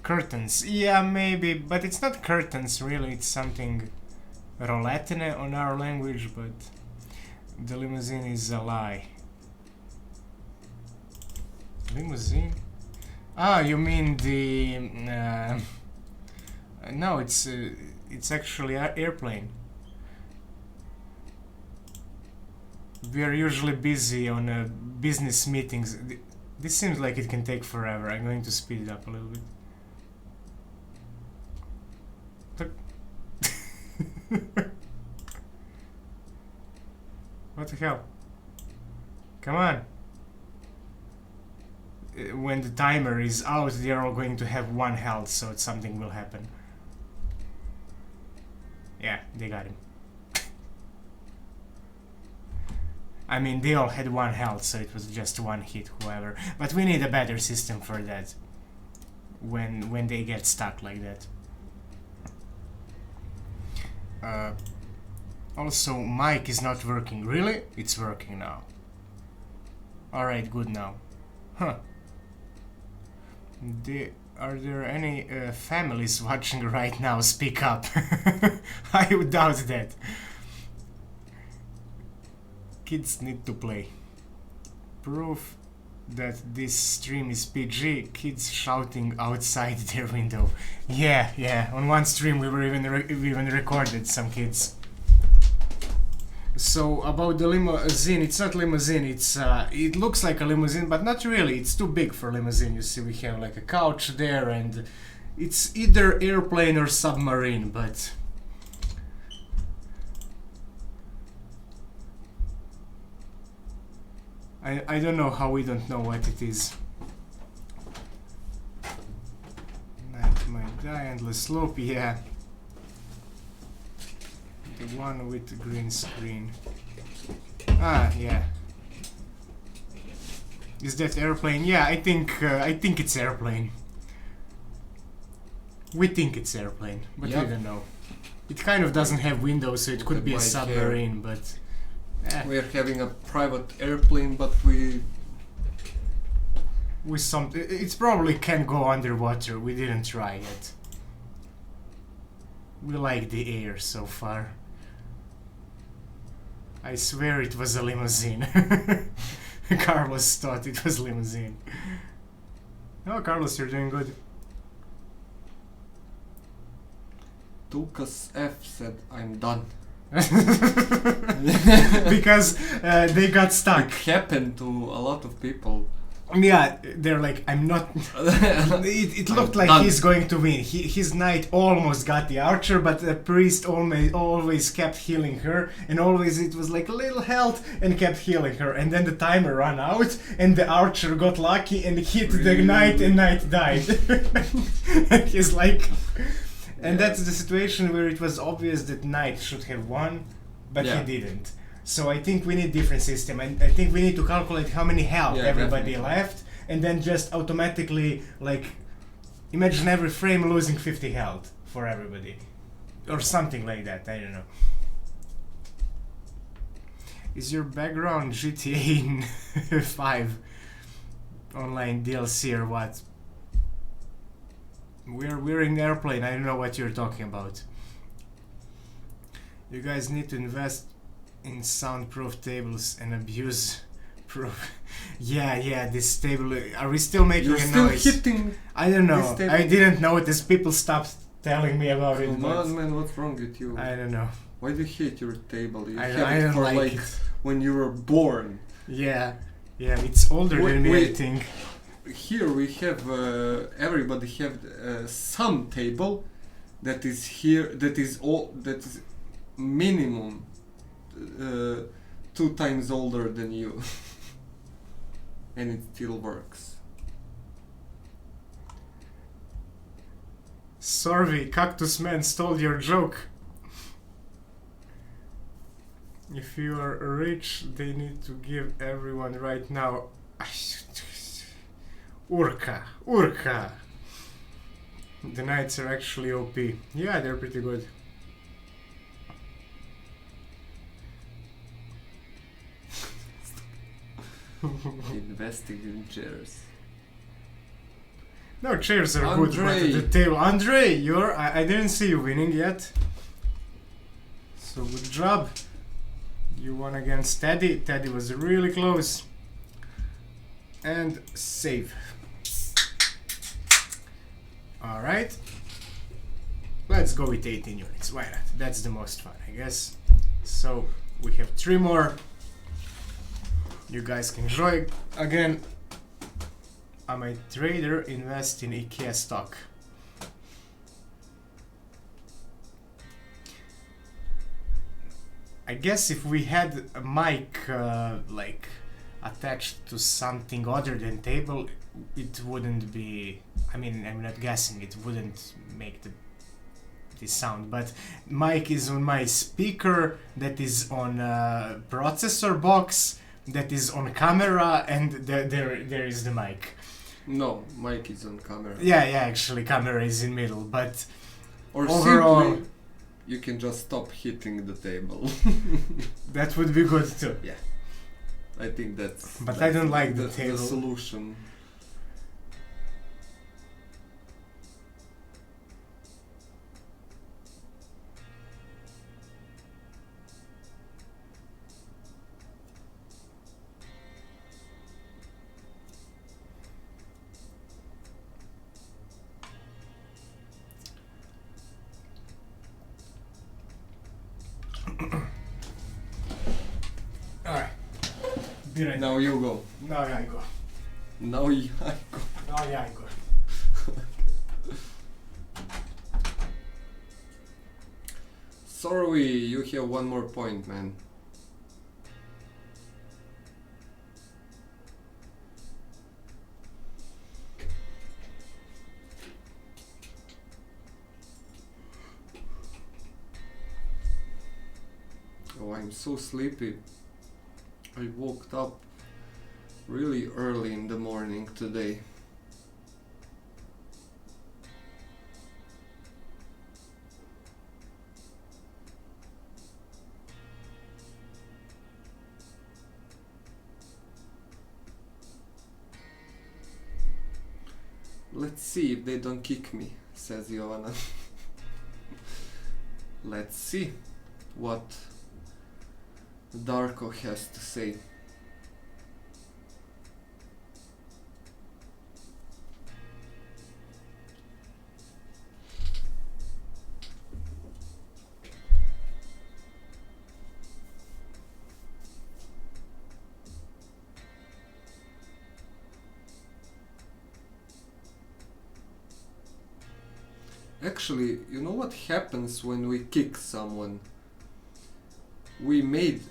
Curtains. Yeah, maybe, but it's not curtains really, it's something Roulette on our language, but the limousine is a lie. Limousine? Ah, you mean the... no, it's actually an airplane. We are usually busy on business meetings. This seems like it can take forever. I'm going to speed it up a little bit. What the hell? Come on. When the timer is out, they're all going to have 1 health, so something will happen. Yeah, they got him. I mean, they all had 1 health, so it was just 1 hit, whoever. But we need a better system for that. When they get stuck like that. Also, mic is not working. Really? It's working now. Alright, good now. Huh. Are there any families watching right now? Speak up. I would doubt that. Kids need to play. Proof that this stream is PG. Kids shouting outside their window. Yeah. On one stream we even recorded some kids. So about the limousine, it's not limousine. It looks like a limousine, but not really. It's too big for limousine. You see, we have like a couch there, and it's either airplane or submarine. But I don't know how we don't know what it is. Night might die, endless slope. Yeah. The one with the green screen. Ah, yeah. Is that airplane? Yeah, I think it's airplane. We think it's airplane, but Yep. we don't know. It kind of doesn't have windows, so it could be a submarine, but... We're having a private airplane, but It's probably can go underwater. We didn't try it. We like the air so far. I swear it was a limousine. Carlos thought it was limousine. Oh, Carlos, you're doing good. Tulkas F said, "I'm done." Because they got stuck. It happened to a lot of people. Yeah, they're like, I'm not... it looked like done. he's going to win. His knight almost got the archer, but the priest always kept healing her, and always it was like a little health and kept healing her. And then the timer ran out, and the archer got lucky and hit the knight, and knight died. And he's like... And that's the situation where it was obvious that knight should have won, but he didn't. So I think we need different system, and I think we need to calculate how many health everybody definitely. left, and then just automatically, like, imagine every frame losing 50 health for everybody. Or something like that, I don't know. Is your background GTA 5 online DLC or what? We're in airplane, I don't know what you're talking about. You guys need to invest in soundproof tables and abuse proof. Yeah, this table. Are we still making You're a still noise? hitting. I don't know. this table. I didn't notice. People stopped telling me about it. Come but on, man, what's wrong with you? I don't know. Why do you hate your table? You I have it don't for like like it. when you were born. Yeah, it's older than me, I think. Here we have everybody have some table that is here that is minimum 2 times older than you. And it still works. Sorry, Cactus Man stole your joke. If you are rich, they need to give everyone right now. Urka. The knights are actually OP. Yeah, they're pretty good. Investing in chairs. No, chairs are good, but Andre. the table. Andre, I didn't see you winning yet. So good job. You won against Teddy. Teddy was really close. And save. Alright. Let's go with 18 units. Why not? That's the most fun, I guess. So we have 3 more. You guys can enjoy again. I'm a trader, invest in IKEA stock. I guess if we had a mic like attached to something other than table, it wouldn't be. I mean, I'm not guessing. It wouldn't make the sound. But mic is on my speaker. That is on processor box. That is on camera, and there is the mic. No, mic is on camera. Yeah, actually, camera is in middle, but Or overall, simply, you can just stop hitting the table. that would be good too. Yeah, I think that's. But I don't like the the table. solution. Alright. Be right. Now you go. Now I go. Now you go. Now I go. Sorry, you have one more point, man. Oh, I'm so sleepy. I woke up really early in the morning today. Let's see if they don't kick me, says Joanna. Let's see what Darko has to say. Actually, you know what happens when we kick someone? We made,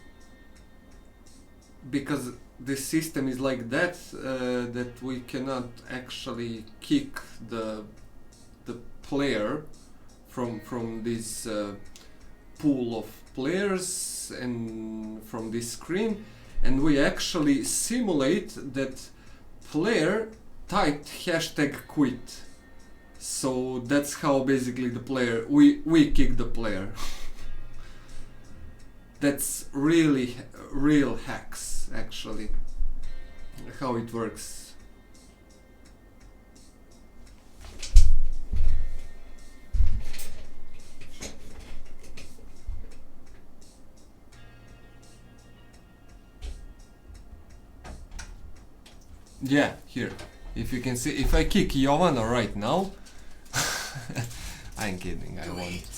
because the system is like that, that we cannot actually kick the player from this pool of players and from this screen, and we actually simulate that player typed #quit. So that's how basically the player, we kick the player. That's really real hacks, actually, how it works. Yeah, here. If you can see, if I kick Jovana right now, I'm kidding, I won't.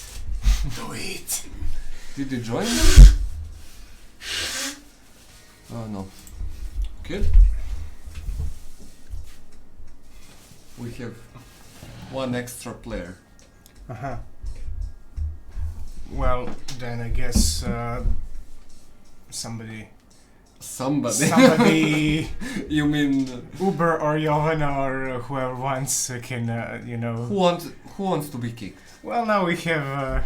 Do it. Did you join? Oh no. Good. We have one extra player. Uh-huh. Well, then I guess somebody. You mean Uber or Jovana or whoever wants can, you know. who wants to be kicked? Well, now we have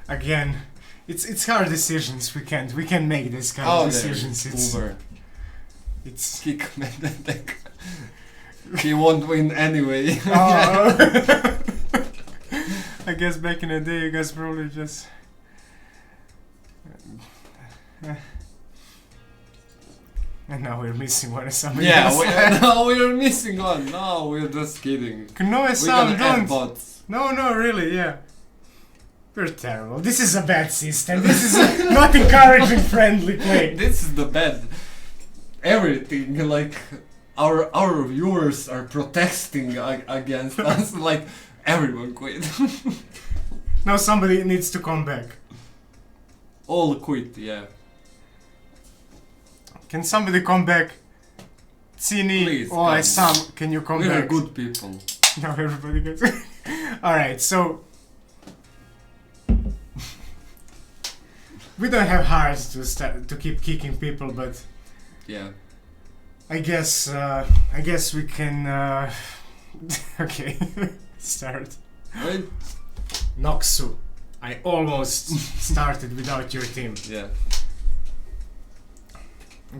again. It's hard decisions. We can't make this kind of decisions. It's Uber. It's Kick Medvedev. He won't win anyway. Oh. I guess back in the day, you guys probably just. And now we're missing one. Somebody Yeah, else. now we're missing one. No, we're just kidding. No, We're Sam, gonna add don't. bots. No, really, yeah. We're terrible. This is a bad system. This is not encouraging friendly play. This is the bad. Everything like our viewers are protesting against us. Like everyone quit. Now somebody needs to come back. All quit. Yeah. Can somebody come back? Tsini Please, or come. Sam, can you come We're back? good people. Now everybody gets. Alright, so. We don't have hearts to keep kicking people, but Yeah. I guess we can. Okay, start. Right? Noxu, I almost started without your team. Yeah.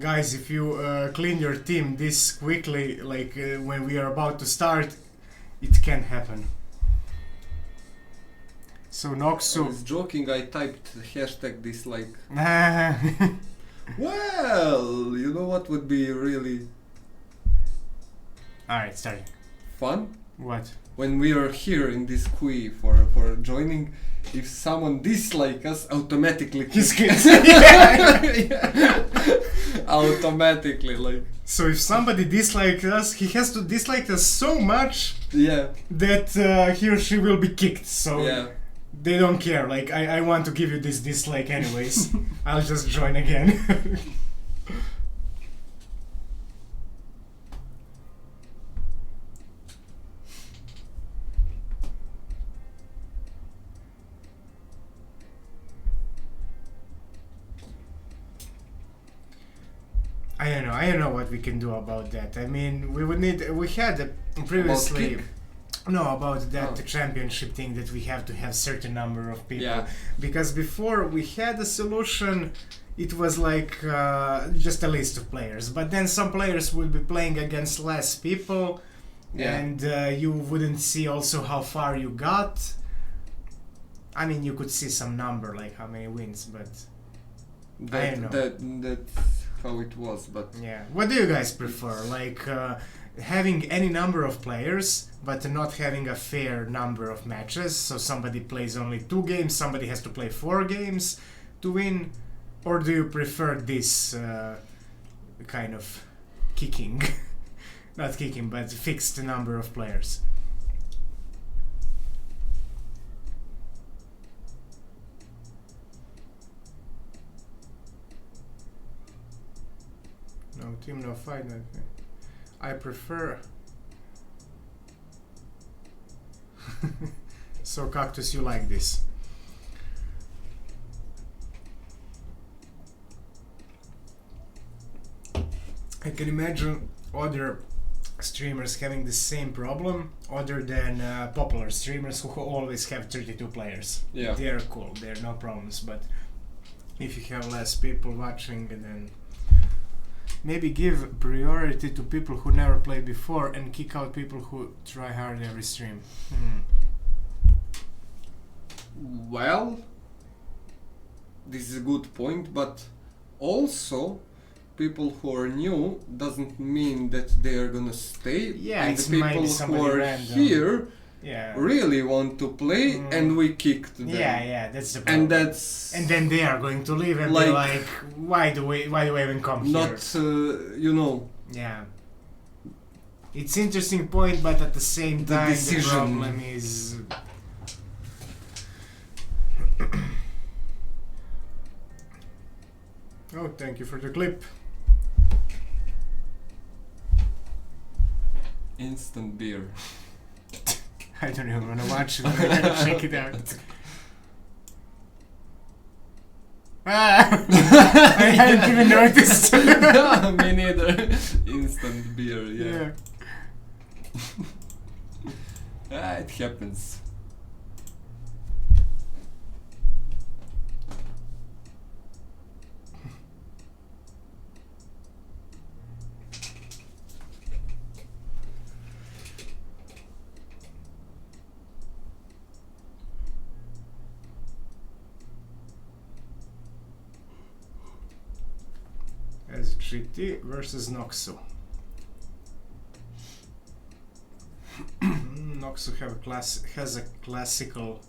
Guys, if you clean your team this quickly, like when we are about to start, it can happen. So I Noxu. was joking. I typed hashtag dislike. Alright, Well, you know what would be really starting. fun? What? When we are here in this queue for joining, if someone dislike us, automatically His click- kids. Yeah. Yeah. Automatically, like, So if somebody dislikes us, he has to dislike us so much yeah, that he or she will be kicked. So yeah. they don't care. Like I want to give you this dislike anyways. I'll just join again. I don't know what we can do about that. I mean, we had previously. kick? No, about that Oh. championship thing that we have to have certain number of people. Yeah. Because before we had a solution, it was like just a list of players. But then some players would be playing against less people, Yeah. and you wouldn't see also how far you got. I mean, you could see some number, like how many wins, but I don't know. That's how it was, but yeah. What do you guys prefer? Like having any number of players, but not having a fair number of matches. So somebody plays only 2 games, somebody has to play 4 games to win, or do you prefer this kind of kicking? Not kicking, but fixed number of players. No team, no fight, nothing. I prefer. So Cactus, you like this? I can imagine other streamers having the same problem, other than popular streamers who always have 32 players. Yeah. They're cool, they're no problems, but if you have less people watching, then maybe give priority to people who never played before and kick out people who try hard every stream. well, this is a good point, but also people who are new doesn't mean that they are gonna stay. Yeah, and it the might be people who somebody are random. here Yeah. really want to play, and we kicked them. Yeah, that's the problem. And that's And then they are going to leave and be Like, like, why do we even come here? not, you know, Yeah. It's interesting point, but at the same The time, decision. the problem is. Oh, thank you for the clip. instant beer. I don't even want to watch it. I gotta check it out. Ah! I hadn't even noticed. Me neither. Instant beer, yeah. It happens. As is GT versus Noxu. Noxu has a classical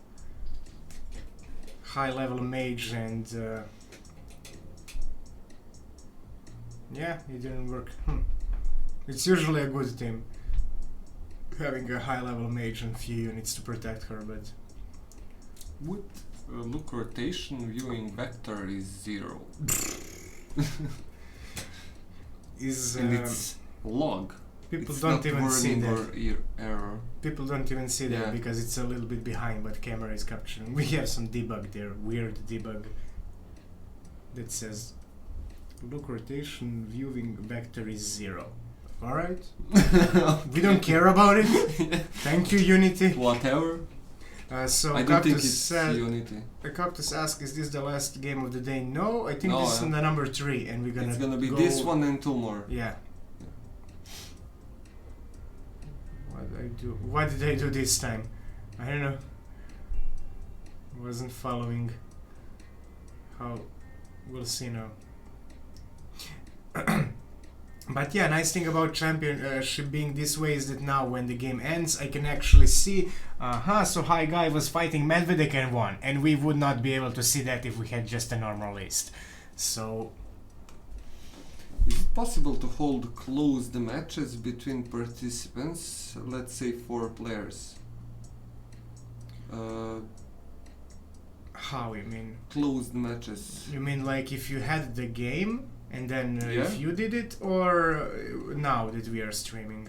high-level mage, and yeah, it didn't work. It's usually a good team, having a high-level mage and few units to protect her, but With look rotation viewing vector is 0. is And it's log. people It's don't not even see warning that. or error. People don't even see that Yeah. because it's a little bit behind what camera is capturing. We have some debug there, weird debug that says look rotation viewing vector is 0. Alright? We don't care about it. Thank you, Unity. Whatever. So I don't think Cactus it's said, Unity. Cactus asked, is this the last game of the day? No, I think No, this is yeah. the number 3 and we're gonna It's gonna be go this one and 2 more. Yeah. What did I do? What did I do this time? I don't know. Wasn't following. How? We'll see now. But yeah, nice thing about championship being this way is that now when the game ends, I can actually see, so High Guy was fighting Medvedev and won, and we would not be able to see that if we had just a normal list. So Is it possible to hold closed matches between participants? Let's say 4 players. how you mean? Closed matches. You mean like if you had the game and then Yeah. if you did it, or now that we are streaming?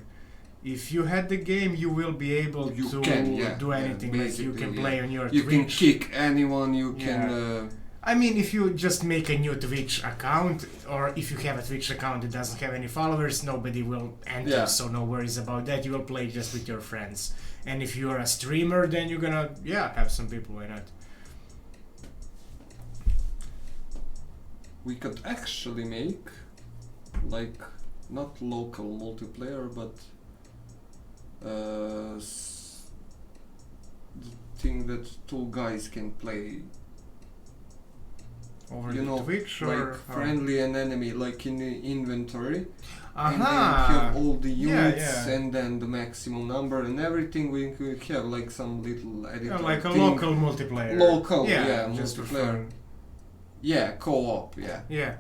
If you had the game, you will be able You to can, yeah, do yeah, anything. Like you basically, can yeah. play on your You can Twitch. kick anyone, you can... I mean, if you just make a new Twitch account, or if you have a Twitch account that doesn't have any followers, nobody will enter, Yeah. so no worries about that. You will play just with your friends. And if you're a streamer, then you're gonna, have some people, why not? we could actually make, like, not local multiplayer, but the thing that 2 guys can play, Over you the know, Twitch, or like friendly and enemy, like in the inventory. And then you Aha! have all the units yeah. and then the maximum number and everything. We could have like some little editor Like a thing. local multiplayer. Local, yeah, just for multiplayer. fun. Yeah, co-op, yeah. Yeah.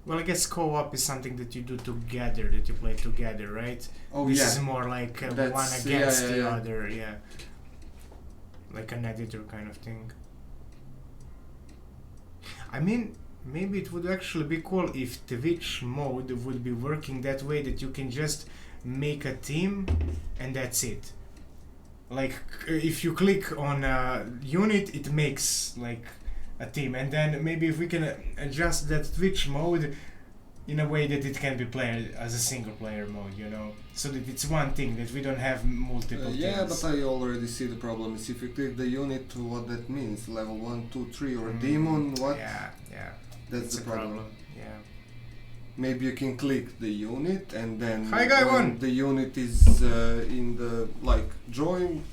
Well, I guess co-op is something that you do together, that you play together, right? Oh This yeah. is more like That's- one yeah, against yeah, the yeah. other, yeah. Like an editor kind of thing. I mean, maybe it would actually be cool if Twitch mode would be working that way, that you can just make a team and that's it. Like if you click on a unit, it makes like a team, and then maybe if we can adjust that Twitch mode in a way that it can be played as a single player mode, so that it's one thing, that we don't have multiple Yeah, teams. but I already see the problem. Is if you click the unit, what that means? Level 1, 2, 3 or demon? What? Yeah, That's it's the a problem. Yeah. Maybe you can click the unit and then Hi, guy when one. the unit is in the like join,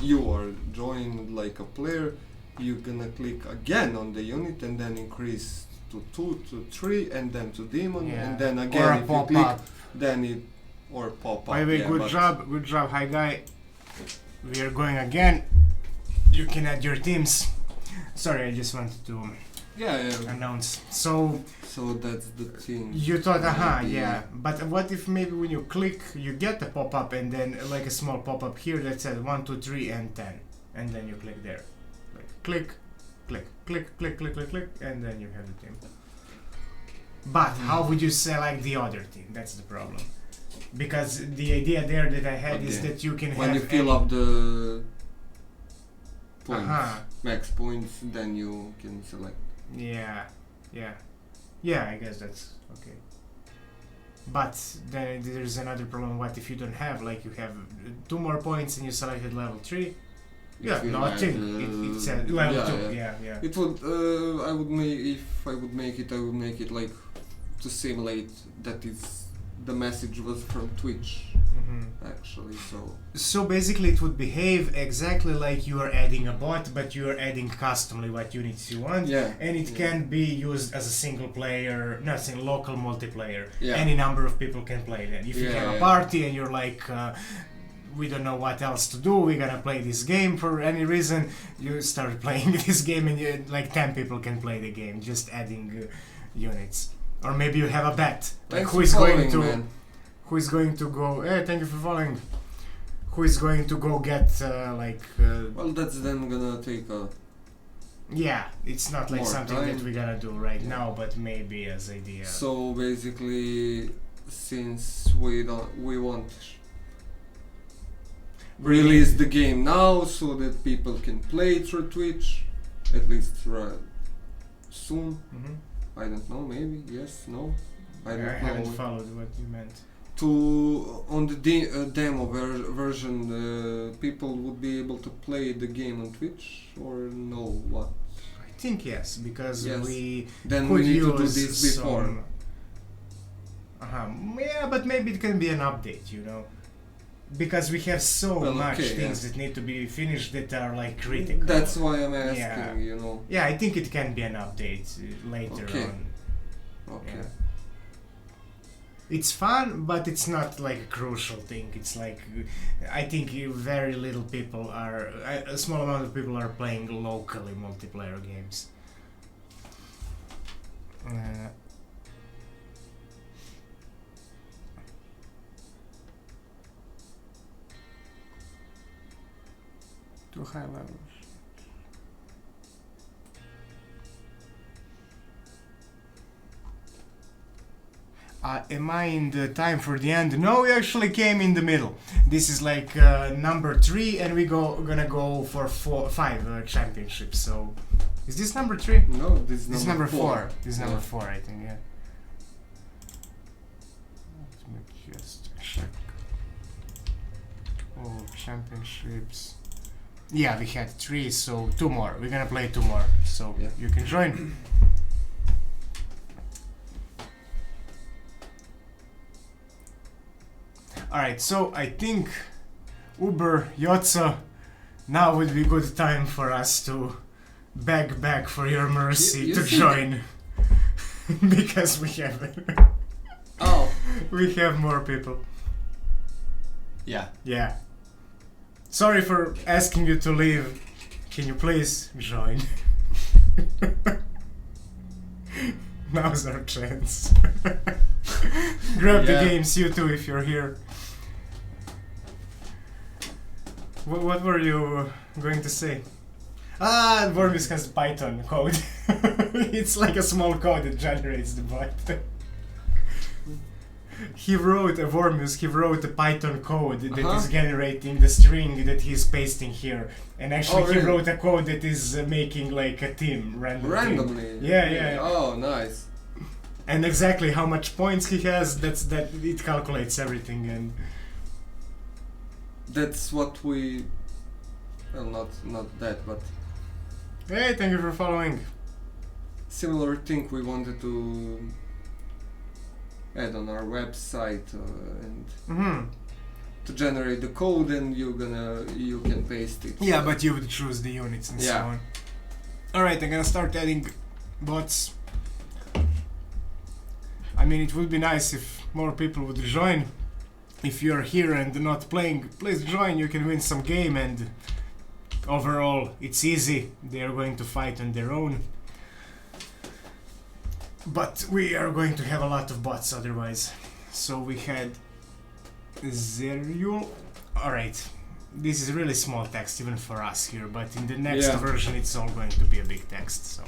you are joined like a player. You're gonna click again on the unit and then increase to 2 to 3 and then to demon and then or again a if you pop click up. then it or pop up. By the way, yeah, good job, Hi Guy. We are going again. You can add your teams. Sorry, I just wanted to yeah. announce. So So that's the thing. you thought, Maybe. yeah. But what if maybe when you click, you get a pop-up and then like a small pop-up here that says 1, 2, 3 and 10, and then you click there, like click, and then you have the team. But how would you select the other team? That's the problem. Because the idea there that I had is that you can when have you fill up the points, Uh-huh. max points, then you can select. Yeah, I guess that's okay. But then there's another problem. What if you don't have, like, you have 2 more points and you selected level 3? Yeah, If you nothing. had, It said level yeah, 2. Yeah. It would. I would make if I would make it. I would make it like to simulate that it's the message was from Twitch, Mhm. actually. So basically, it would behave exactly like you are adding a bot, but you are adding customly what units you want, Yeah. and it Yeah. can be used as a single player, not single, local multiplayer. Yeah. Any number of people can play then. If you Yeah, have a yeah. party and you're like, we don't know what else to do, we're gonna play this game for any reason, you start playing this game and like 10 people can play the game, just adding units. Or maybe you have a bet, like Thanks who for is going following, to man. who is going to go. Hey, thank you for following. Who is going to go get Well, that's then gonna take a. yeah, it's not like More something time. that we're gonna do right Yeah. now, but maybe as idea. So basically, since we won't release the game now, so that people can play it through Twitch, at least soon. Mhm. I don't know. Maybe yes, no. I don't haven't know. followed what you meant. To on the demo version, people would be able to play the game on Twitch, or no? What? I think yes, because Yes. we Then could we need to do use this before. some. Yeah, but maybe it can be an update, you know, because we have so Well, much okay, things yeah. that need to be finished that are like critical. That's why I'm asking. Yeah. You know. Yeah, I think it can be an update later Okay. on. Okay. Yeah. It's fun, but it's not like a crucial thing. It's like I think very little people are, a small amount of people are playing locally multiplayer games. To high levels. Am I in the time for the end? No, we actually came in the middle. This is like number 3, and gonna go for 5 championships. So, is this number 3? No, this This is is number 4. 4. This is Yeah. number 4, I think. Yeah. Let me just check. Oh, championships. Yeah, we had 3, so 2 more. We're gonna play 2 more. So Yeah. you can join. Alright, so I think Uber, Yotza, now would be good time for us to beg back for your mercy You to think- join. Because we have Oh. we have more people. Yeah. Yeah. Sorry for asking you to leave. Can you please join? Now's our chance. Grab the Yeah. games, you too, if you're here. What were you going to say? Ah, Vormis has Python code. It's like a small code that generates the bot. He wrote a Python code that is generating the string that he's pasting here. And actually he really? wrote a code that is making like a team, random team. Randomly. Yeah, yeah. Oh, nice. And exactly how much points he has, that it calculates everything. And That's what we. Well, not that, but hey, thank you for following. similar thing we wanted to add on our website and Hmm. to generate the code, and you can paste it. Yeah, but you would choose the units and so Yeah. on. Alright, I'm gonna start adding bots. I mean, it would be nice if more people would join. If you're here and not playing, please join. You can win some game, and overall, it's easy. They are going to fight on their own. But we are going to have a lot of bots otherwise. So we had Zeriul. Alright, this is really small text even for us here, but in the next Yeah. version it's all going to be a big text, so.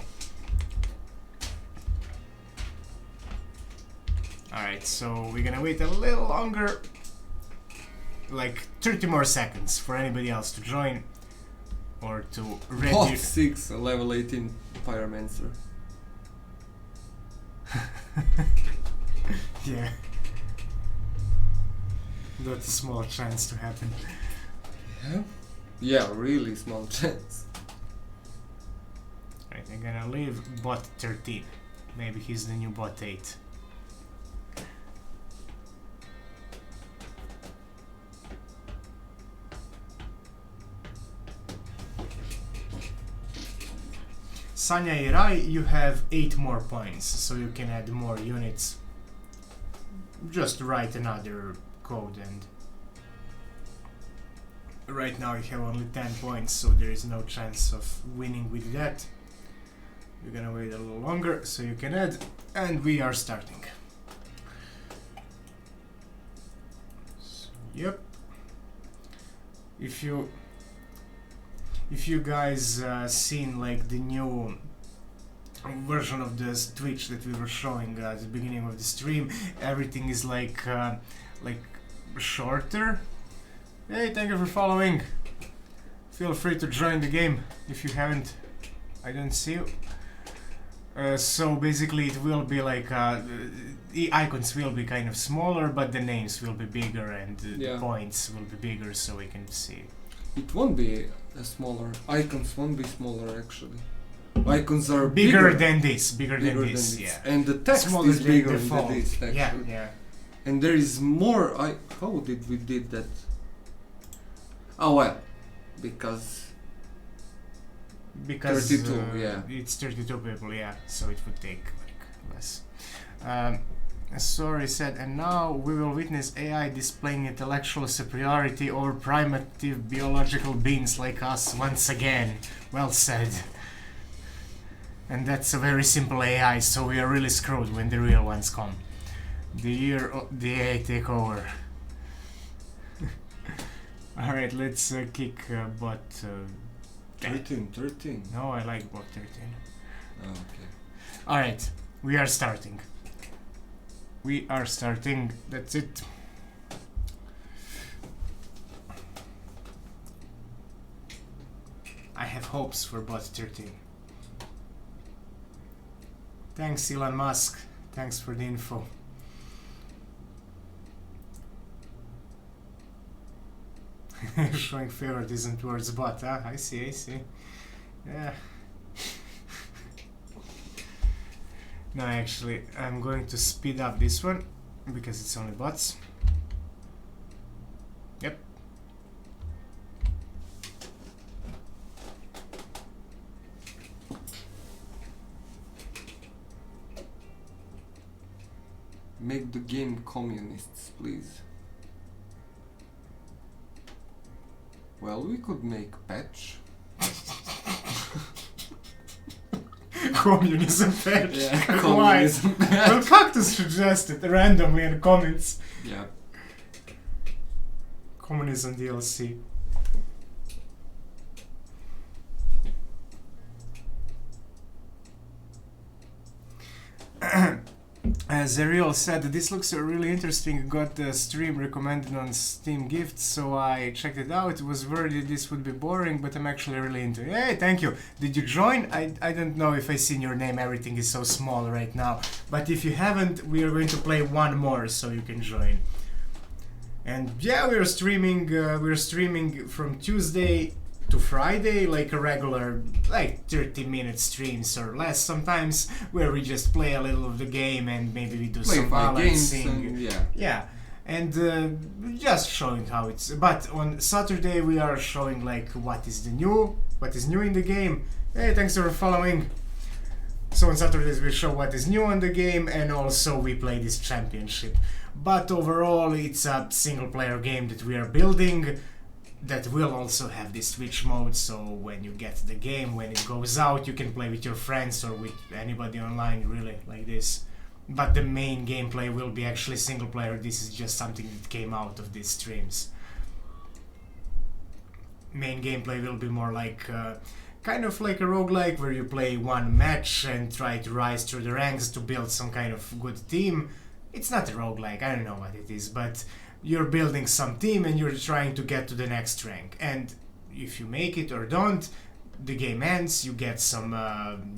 Alright, so we're gonna wait a little longer, like 30 more seconds for anybody else to join or to ready. Bot 6, a level 18 Pyromancer. Yeah. That's a small chance to happen. Yeah? Yeah, really small chance. Right, I'm gonna leave bot 13. Maybe he's the new bot 8. Sanya Irai, you have 8 more points, so you can add more units. Just write another code, and right now you have only 10 points, so there is no chance of winning with that. You're gonna wait a little longer so you can add, and we are starting. So, yep. If you guys seen like the new version of this Twitch that we were showing at the beginning of the stream, everything is like shorter. Hey, thank you for following. Feel free to join the game if you haven't. I don't see you. So basically it will be like the icons will be kind of smaller, but the names will be bigger, and the points will be bigger, so we can see. It won't be smaller. Icons won't be smaller actually. Icons are bigger than this. Bigger than this, yeah. And the text Smaller is bigger than than this actually. Yeah. And there is more. How did we did that? Oh well, because 32, yeah. It's 32 people, yeah, so it would take like less. Sorry said, and now we will witness AI displaying intellectual superiority over primitive biological beings like us once again. Well said. And that's a very simple AI, so we are really screwed when the real ones come. The year the AI take over. Alright, let's kick bot 13. No, I like bot 13. Oh, okay. Alright, we are starting. That's it. I have hopes for bot 13. Thanks, Elon Musk. Thanks for the info. Showing favoritism towards bot, huh? I see. Yeah. No, actually, I'm going to speed up this one because it's only bots. Yep. Make the game communists, please. Well, we could make patch. Communism patch. Yeah, communism patch. Well, Cactus suggested randomly in the comments. Yeah. Communism DLC. As Ariel said, this looks really interesting. Got the stream recommended on Steam Gifts, so I checked it out. It was worried this would be boring, but I'm actually really into it. Hey, thank you. Did you join? I don't know if I seen your name. Everything is so small right now. But if you haven't, we are going to play one more, so you can join. And yeah, we're streaming from Tuesday to Friday, like a regular, like 30-minute streams or less sometimes, where we just play a little of the game and maybe we do some balancing. Yeah, and just showing how it's. But on Saturday we are showing like what is new in the game. Hey, thanks for following. So on Saturdays we show what is new in the game, and also we play this championship. But overall, it's a single-player game that we are building. That will also have this Switch mode, so when you get the game, when it goes out, you can play with your friends or with anybody online, really, like this. But the main gameplay will be actually single player. This is just something that came out of these streams. Main gameplay will be more like kind of like a roguelike, where you play one match and try to rise through the ranks to build some kind of good team. It's not a roguelike, I don't know what it is, but you're building some team and you're trying to get to the next rank. And if you make it or don't, the game ends, you get some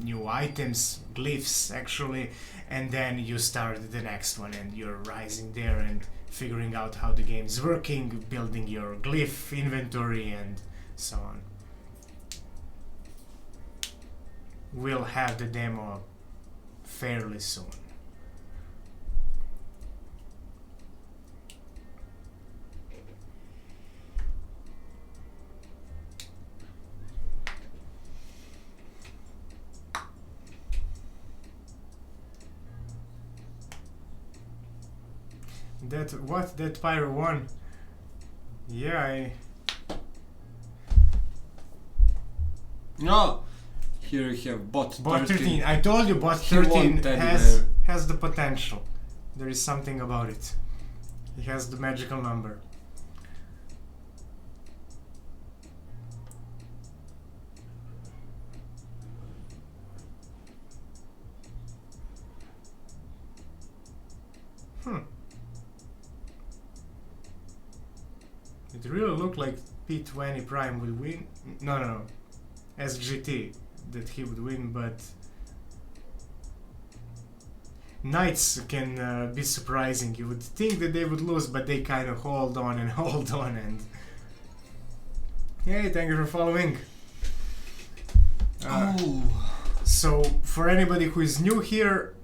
new items, glyphs actually, and then you start the next one and you're rising there and figuring out how the game's working, building your glyph inventory and so on. We'll have the demo fairly soon. That Pyro 1? Yeah, No! Here you have bot 13. Bot 13. I told you bot He 13 won't anywhere. has the potential. There is something about it. He has the magical number. It really looked like P20 Prime would win. No. SGT that he would win, but Knights can be surprising. You would think that they would lose, but they kind of hold on and hold on. And hey, thank you for following. So for anybody who is new here,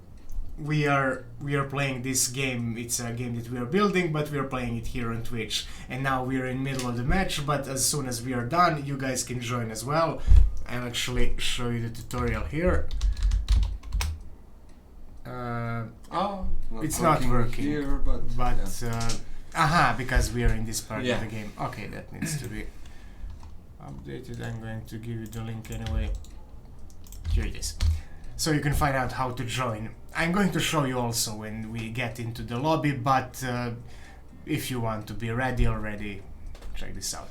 we are playing this game. It's a game that we are building, but we are playing it here on Twitch. And now we are in middle of the match, but as soon as we are done, you guys can join as well. I'll actually show you the tutorial here. It's not working here, but yeah. Because we are in this part yeah. of the game. Okay, that needs to be updated. I'm going to give you the link anyway. Here it is. So you can find out how to join. I'm going to show you also when we get into the lobby, but if you want to be ready already, check this out.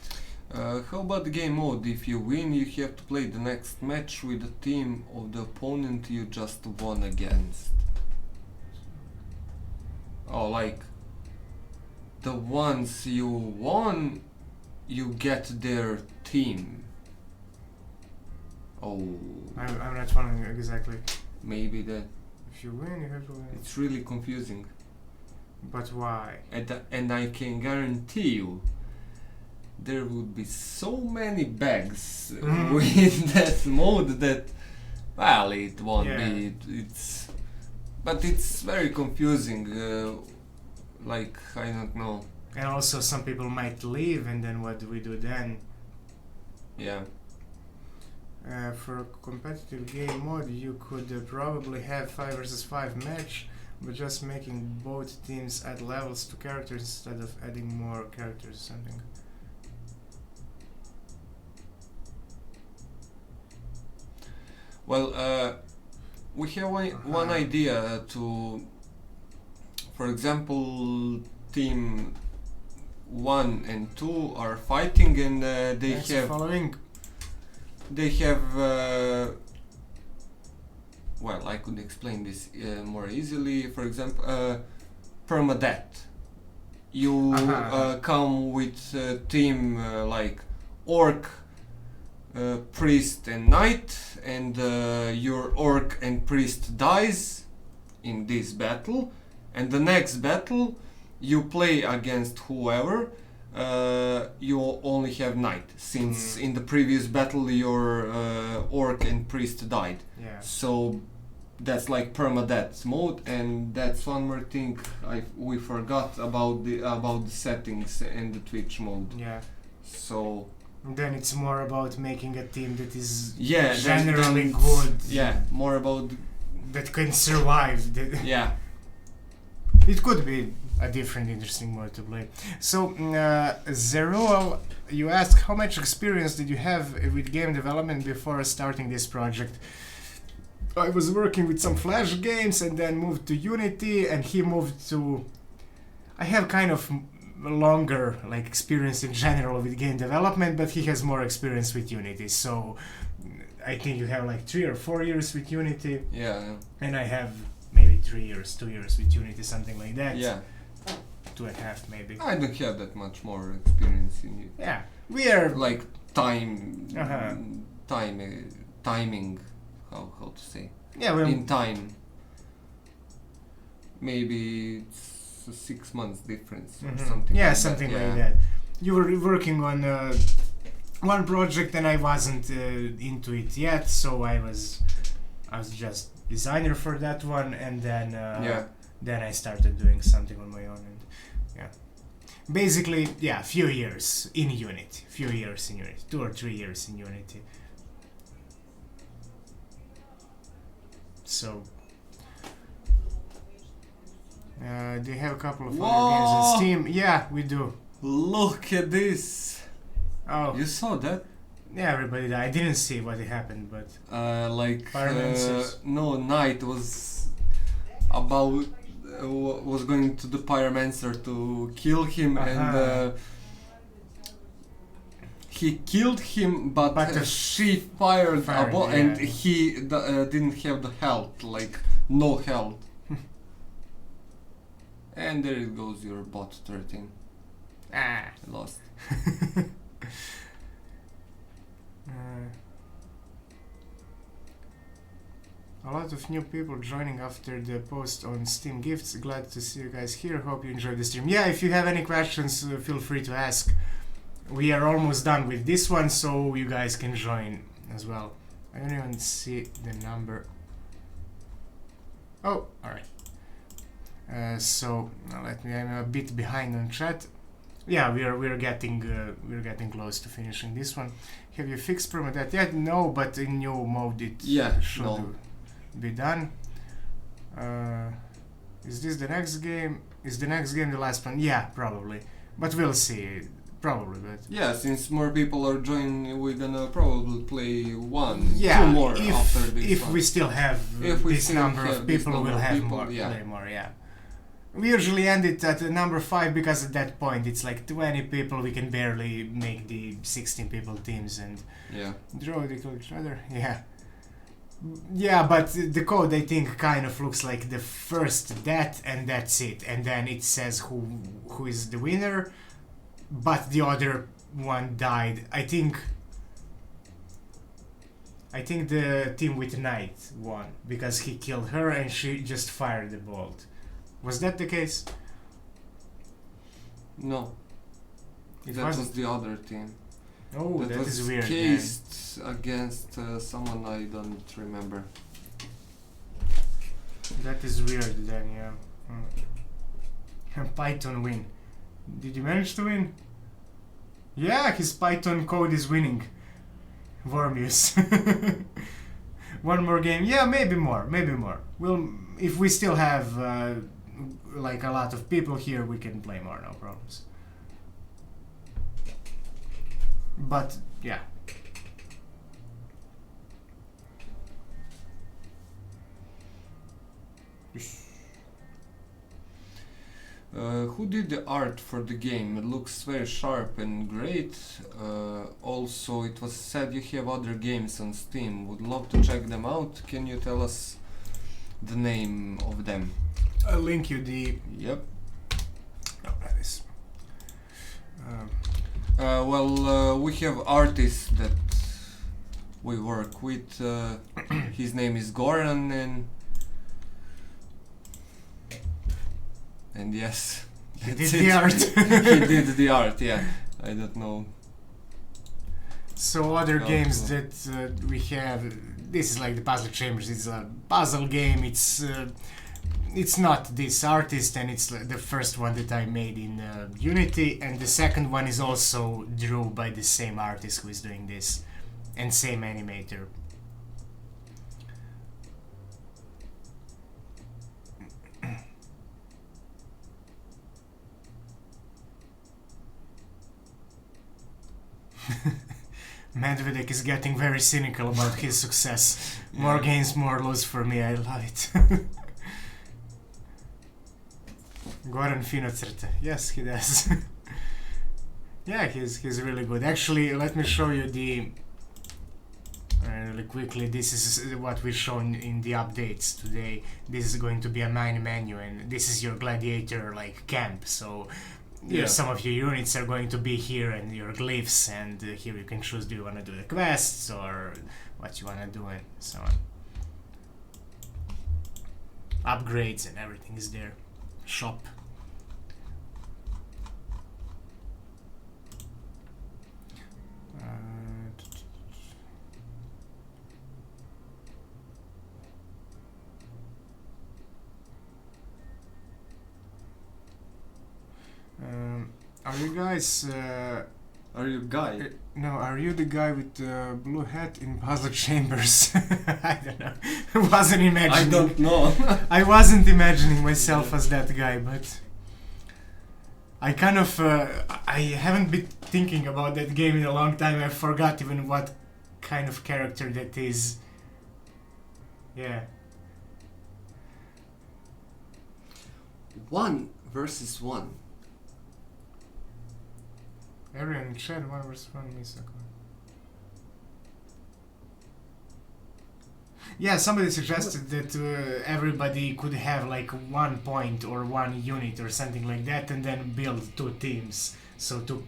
How about the game mode? If you win, you have to play the next match with the team of the opponent you just won against. Oh, like the ones you won, you get their team. Oh, I'm not following exactly. maybe that. If you win, you have to win. It's really confusing. But why? And I can guarantee you, there would be so many bags with that mode that, well, it won't be. But it's very confusing. Like, I don't know. And also, some people might leave, and then what do we do then? Yeah. For a competitive game mode, you could probably have 5 versus 5 match, but just making both teams add levels to characters instead of adding more characters or something. Well, we have one idea to, for example, team 1 and 2 are fighting, and they Thanks have for following. they have well, I could explain this more easily. For example, permadeath. You come with a team like orc, priest and knight, and your orc and priest dies in this battle, and the next battle you play against whoever. You only have knight, since in the previous battle your orc and priest died. Yeah. So that's like permadeath mode, and that's one more thing we forgot about the settings and the Twitch mode. Yeah. So then it's more about making a team that is generally good. Yeah, more about that can survive. yeah. It could be a different, interesting mode to play. So, Zeruel, you asked how much experience did you have with game development before starting this project? I was working with some Flash games and then moved to Unity, and he moved to... I have kind of longer experience in general with game development, but he has more experience with Unity. So, I think you have 3 or 4 years with Unity. Yeah. And I have maybe 3 years, 2 years with Unity, something like that. Yeah. 2.5 maybe. I don't have that much more experience in it. Yeah, we are like timing. How to say? Yeah, in time. Maybe it's a 6 months difference or something. Yeah, like something that. like that. You were working on one project and I wasn't into it yet, so I was just designer for that one, and then then I started doing something on my own, and basically few years in Unity, 2 or 3 years in Unity. So They have a couple of Whoa! other games on Steam. Yeah, we do. Look at this! Oh, You saw that? yeah, everybody died. I didn't see what happened, but Pyromancers. No, Knight was about was going to the Pyromancer to kill him, and he killed him, but, But she fired a fired, ball, yeah. and he didn't have the health, like no health. And there it goes, your bot 13. ah. Lost. A lot of new people joining after the post on Steam Gifts. Glad to see you guys here. Hope you enjoyed the stream. Yeah, if you have any questions, feel free to ask. We are almost done with this one, so you guys can join as well. I don't even see the number. Oh, alright. So let me. I'm a bit behind on chat. Yeah, we're getting close to finishing this one. Have you fixed permadeath yet? No, but in new mode it should be done. Is this the next game? Is the next game the last one? Yeah, probably. But we'll see. Probably, but yeah, since more people are joining, we're gonna probably play two more if, after this if one. we still have this number of people, we'll have more. Play more, yeah. We usually end it at number 5 because at that point it's like 20 people. We can barely make the 16 people teams and draw each other. Yeah, but the code I think kind of looks like the first death and that's it, and then it says who is the winner. But the other one died. I think the team with Knight won because he killed her and she just fired the bolt. Was that the case? No. That was the other team. Oh, that is weird. Cased against someone I don't remember. That is weird then, yeah. Python win. Did you manage to win? Yeah, his Python code is winning. Wormius. One more game. Yeah, maybe more. We'll, if we still have like a lot of people here, we can play more, no problems. But yeah. Who did the art for the game? It looks very sharp and great. Also, it was said you have other games on Steam. Would love to check them out. Can you tell us the name of them? I'll link you the... Yep. Oh, that is... we have artists that we work with. His name is Goran, and yes, he did the art. He did the art, yeah. I don't know. So other games that we have, this is like the Puzzle Chambers. It's a puzzle game. It's not this artist, and it's the first one that I made in Unity, and the second one is also drew by the same artist who is doing this, and same animator. Medvedev is getting very cynical about his success. More gains, more lose for me. I love it. Goran fino crta. Yes, he does. Yeah, he's really good. Actually, let me show you the really quickly. This is what we've shown in the updates today. This is going to be a main menu, and this is your Gladiator like camp. So some of your units are going to be here, and your glyphs, and here you can choose, do you want to do the quests or what you want to do, and so on. Upgrades and everything is there. Shop. Are you guys Are you guy? No, are you the guy with the blue hat in puzzle chambers? I don't know. Wasn't imagining. I don't know. I wasn't imagining myself as that guy, but I kind of I haven't been thinking about that game in a long time. I forgot even what kind of character that is. Yeah. 1 versus 1. Area in chat 1 versus 1 Misako. Yeah, somebody suggested that everybody could have like 1 point or 1 unit or something like that, and then build 2 teams. So two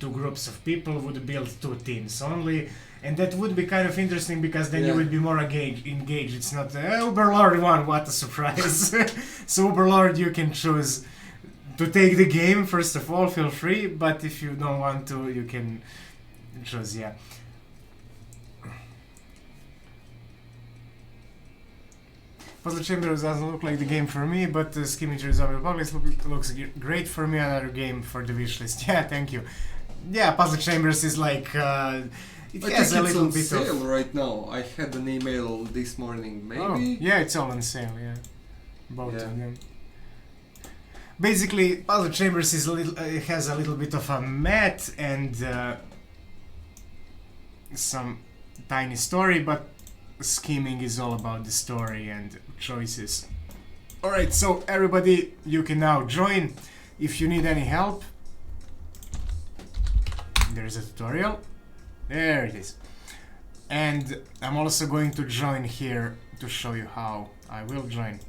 groups of people would build 2 teams only, and that would be kind of interesting because then you would be more engaged. It's not Uberlord won, what a surprise! So Uberlord, you can choose to take the game. First of all, feel free, but if you don't want to, you can choose. Yeah. Puzzle Chambers doesn't look like the game for me, but Skimming Through Zombie Apocalypse looks great for me. Another game for the wishlist. Yeah, thank you. Yeah, Puzzle Chambers is like it has a little bit it's on sale of right now. I had an email this morning. Maybe. Oh, yeah, it's all on sale. Yeah, both Yeah. of them. Basically, Puzzle Chambers is it has a little bit of a map and some tiny story, but scheming is all about the story and choices. Alright, so everybody, you can now join. If you need any help, there's a tutorial. There it is. And I'm also going to join here to show you how I will join.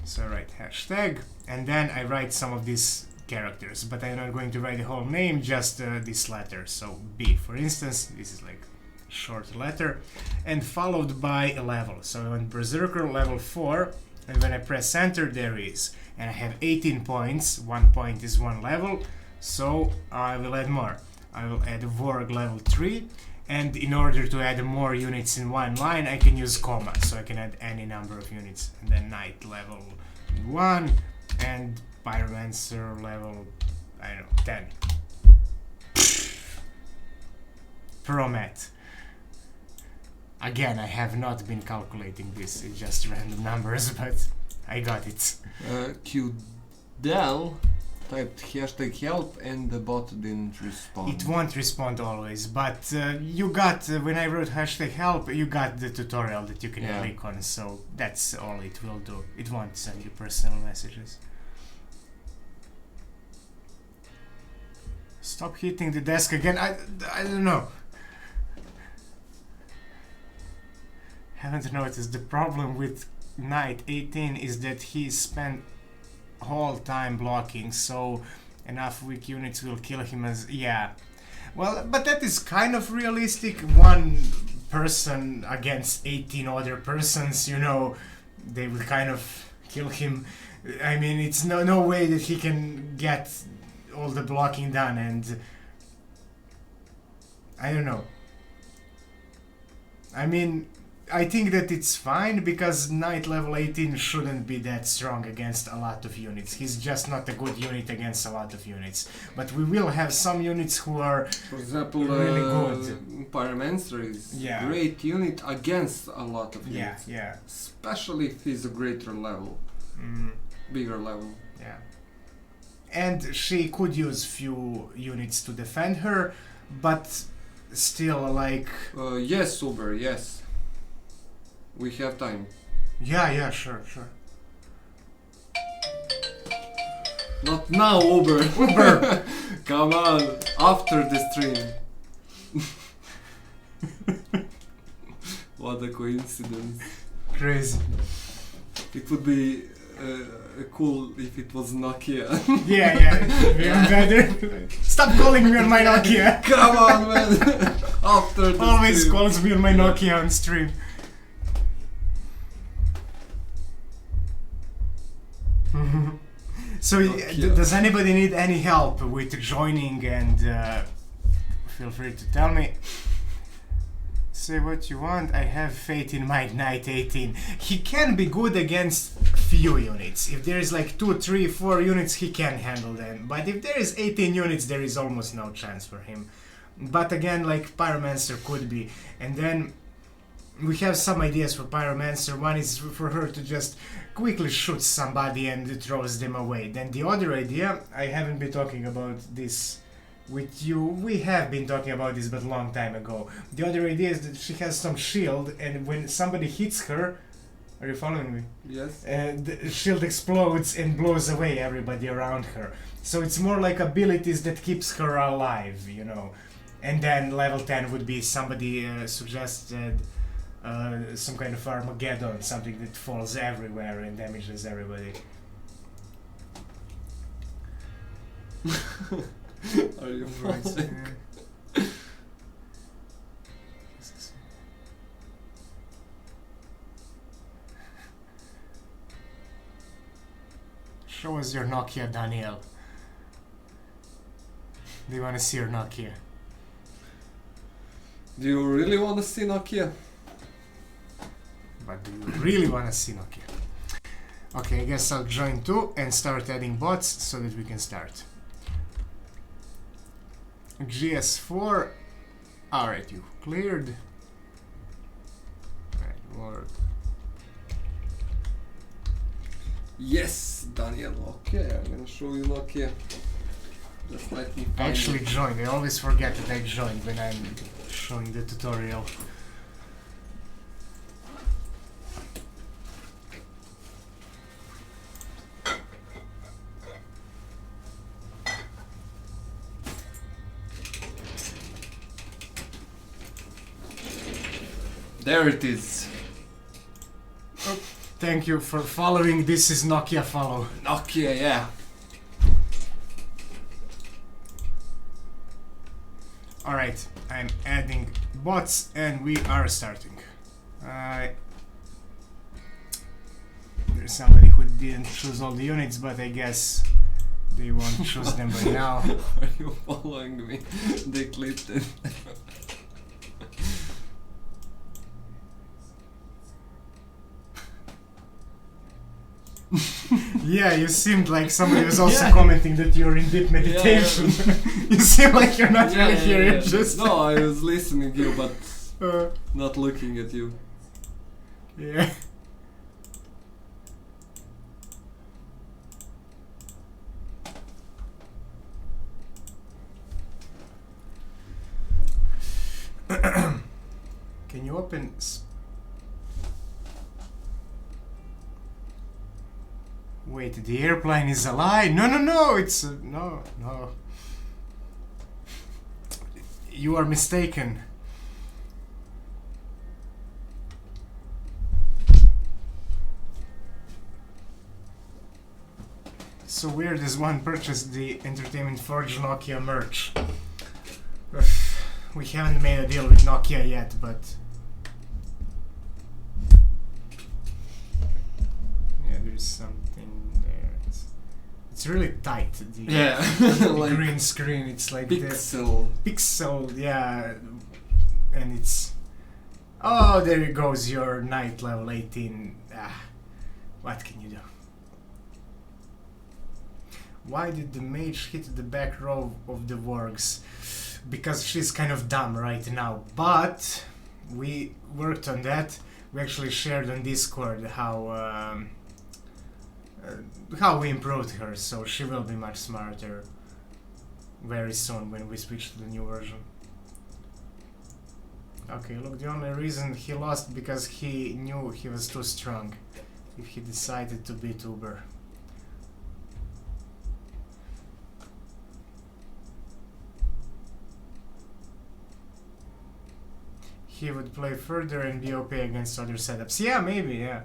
So I write hashtag, and then I write some of these characters, but I'm not going to write the whole name, just this letter. So B, for instance, this is like short letter, and followed by a level. So I want Berserker level 4, and when I press enter, there is. And I have 18 points, 1 point is 1 level, so I will add more. I will add Vorg level 3, and in order to add more units in one line, I can use comma, so I can add any number of units. And then Knight level 1, and Pyromancer level, I don't know, 10. Promet. Again, I have not been calculating this, it's just random numbers, but I got it. Qdel typed hashtag help and the bot didn't respond. It won't respond always, but you got, when I wrote hashtag help, you got the tutorial that you can click on, so that's all it will do. It won't send you personal messages. Stop hitting the desk again, I don't know. Haven't noticed. The problem with Knight 18 is that he spent whole time blocking, so enough weak units will kill him as... yeah. Well, but that is kind of realistic. One person against 18 other persons, you know, they will kind of kill him. I mean, it's no way that he can get all the blocking done, and... I don't know. I mean... I think that it's fine because Knight level 18 shouldn't be that strong against a lot of units. He's just not a good unit against a lot of units. But we will have some units who are, for example, really good. Pyromancer is a great unit against a lot of units. Yeah. Especially if he's a greater level, bigger level. Yeah. And she could use few units to defend her, but still, like... yes, Uber, yes. We have time. Yeah, sure. Not now, Uber. Uber! Come on, after the stream. What a coincidence. Crazy. It would be cool if it was Nokia. Yeah, even better. Stop calling me on my Nokia. Come on, man. After the Always stream. calls me on my Nokia on stream. So, does anybody need any help with joining? And feel free to tell me. Say what you want. I have faith in my Knight 18. He can be good against few units. If there is like 2, 3, 4 units, he can handle them. But if there is 18 units, there is almost no chance for him. But again, like Pyromancer could be. And then we have some ideas for Pyromancer. One is for her to just quickly shoot somebody and throws them away. Then the other idea, I haven't been talking about this with you. We have been talking about this but a long time ago. The other idea is that she has some shield, and when somebody hits her, are you following me? Yes. The shield explodes and blows away everybody around her. So it's more like abilities that keeps her alive, you know. And then level 10 would be somebody suggested some kind of Armageddon, something that falls everywhere and damages everybody. Are you frozen? Show us your Nokia, Daniel. Do you want to see your Nokia? Do you really want to see Nokia? But do you really want to see Nokia? Okay, I guess I'll join too and start adding bots so that we can start. GS4. Alright, you cleared. Right, work. Yes, Daniel. Okay, I'm gonna show you Nokia. Just let me I find actually it. joined. I always forget that I joined when I'm showing the tutorial. There it is. Thank you for following. This is Nokia follow. Nokia, yeah. Alright, I'm adding bots and we are starting. There's somebody who didn't choose all the units, but I guess they won't choose them by now. Are you following me? They clipped it. Yeah, you seemed like somebody was also Yeah. commenting that you're in deep meditation. You seem like you're not really here, you're just... No, I was listening to you, but Uh, not looking at you. yeah. Can you open... Wait, the airplane is a lie? No, no, no, it's... no, no. You are mistaken. So weird as one purchased the Entertainment Forge Nokia merch. Ugh, we haven't made a deal with Nokia yet, but... yeah, there's something there. It's really tight. The, Yeah, the like green screen, it's like pixel. the pixel, yeah, and it's... oh, there goes your knight level 18. Ah, what can you do? Why did the mage hit the back row of the wargs? Because she's kind of dumb right now, but we worked on that. We actually shared on Discord how we improved her, so she will be much smarter very soon when we switch to the new version. Okay, look, the only reason he lost because he knew he was too strong. If he decided to beat Uber. He would play further and be OP against other setups. Yeah, maybe, yeah.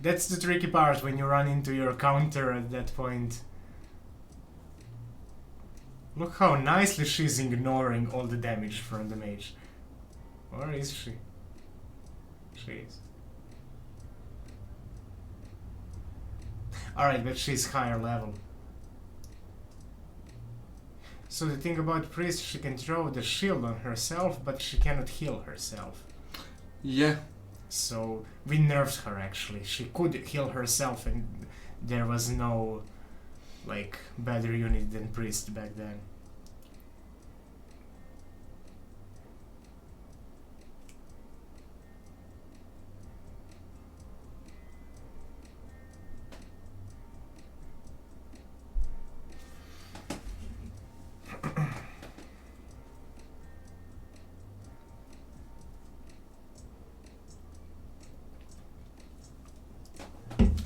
That's the tricky part when you run into your counter at that point. Look how nicely she's ignoring all the damage from the mage. Or is she? She is. Alright, but she's higher level. So the thing about Priest, she can throw the shield on herself, but she cannot heal herself. Yeah, So we nerfed her actually. She could heal herself, and there was no like better unit than priest back then.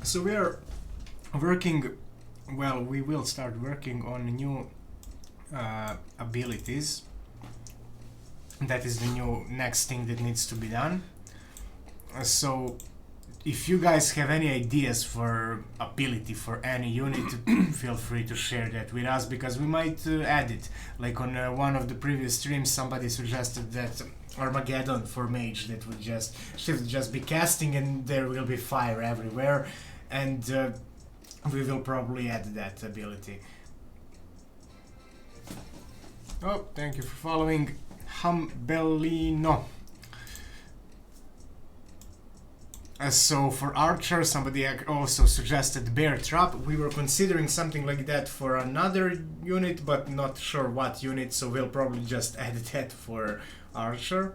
So we are working, well, we will start working on new abilities. That is the new next thing that needs to be done. So if you guys have any ideas for ability for any unit, feel free to share that with us, because we might add it. Like on one of the previous streams, somebody suggested that Armageddon for mage, that would just should just be casting and there will be fire everywhere, and we will probably add that ability. Oh, thank you for following, Hambellino. So for Archer, somebody also suggested Bear Trap. We were considering something like that for another unit, but not sure what unit, so we'll probably just add that for Archer.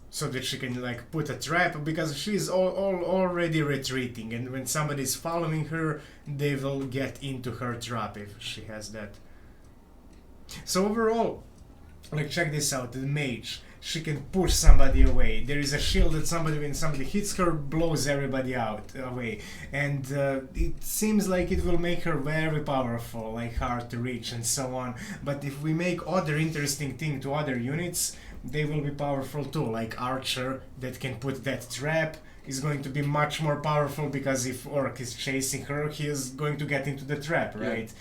So that she can like put a trap, because she's already retreating, and when somebody's following her, they will get into her trap if she has that. So overall, like check this out, the mage. She can push somebody away. There is a shield that when somebody hits her, blows everybody away. And it seems like it will make her very powerful, like hard to reach and so on. But if we make other interesting thing to other units, they will be powerful too. Like Archer, that can put that trap, is going to be much more powerful, because if Orc is chasing her, he is going to get into the trap, right?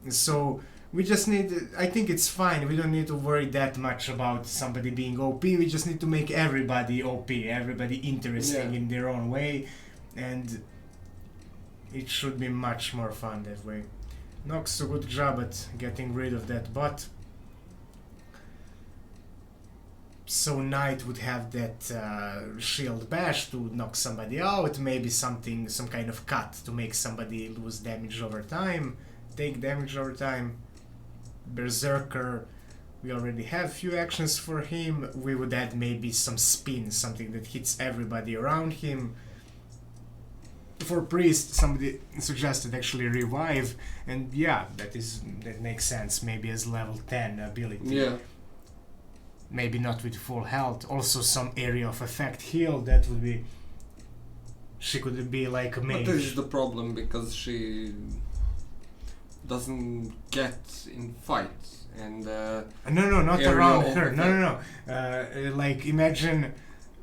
Yeah. So we just need, I think it's fine, we don't need to worry that much about somebody being OP, we just need to make everybody OP, everybody interesting in their own way, and it should be much more fun that way. Nox, a good job at getting rid of that bot. So Knight would have that shield bash to knock somebody out, maybe some kind of cut to make somebody lose damage over time, take damage over time. Berserker, we already have few actions for him. We would add maybe some spin, something that hits everybody around him. For Priest, somebody suggested actually revive, and yeah, that makes sense, maybe as level 10 ability. Yeah. Maybe not with full health. Also some area of effect heal, that would be... She could be like a mage. But this is the problem, because she doesn't get in fights, and no, not around her. No. Like imagine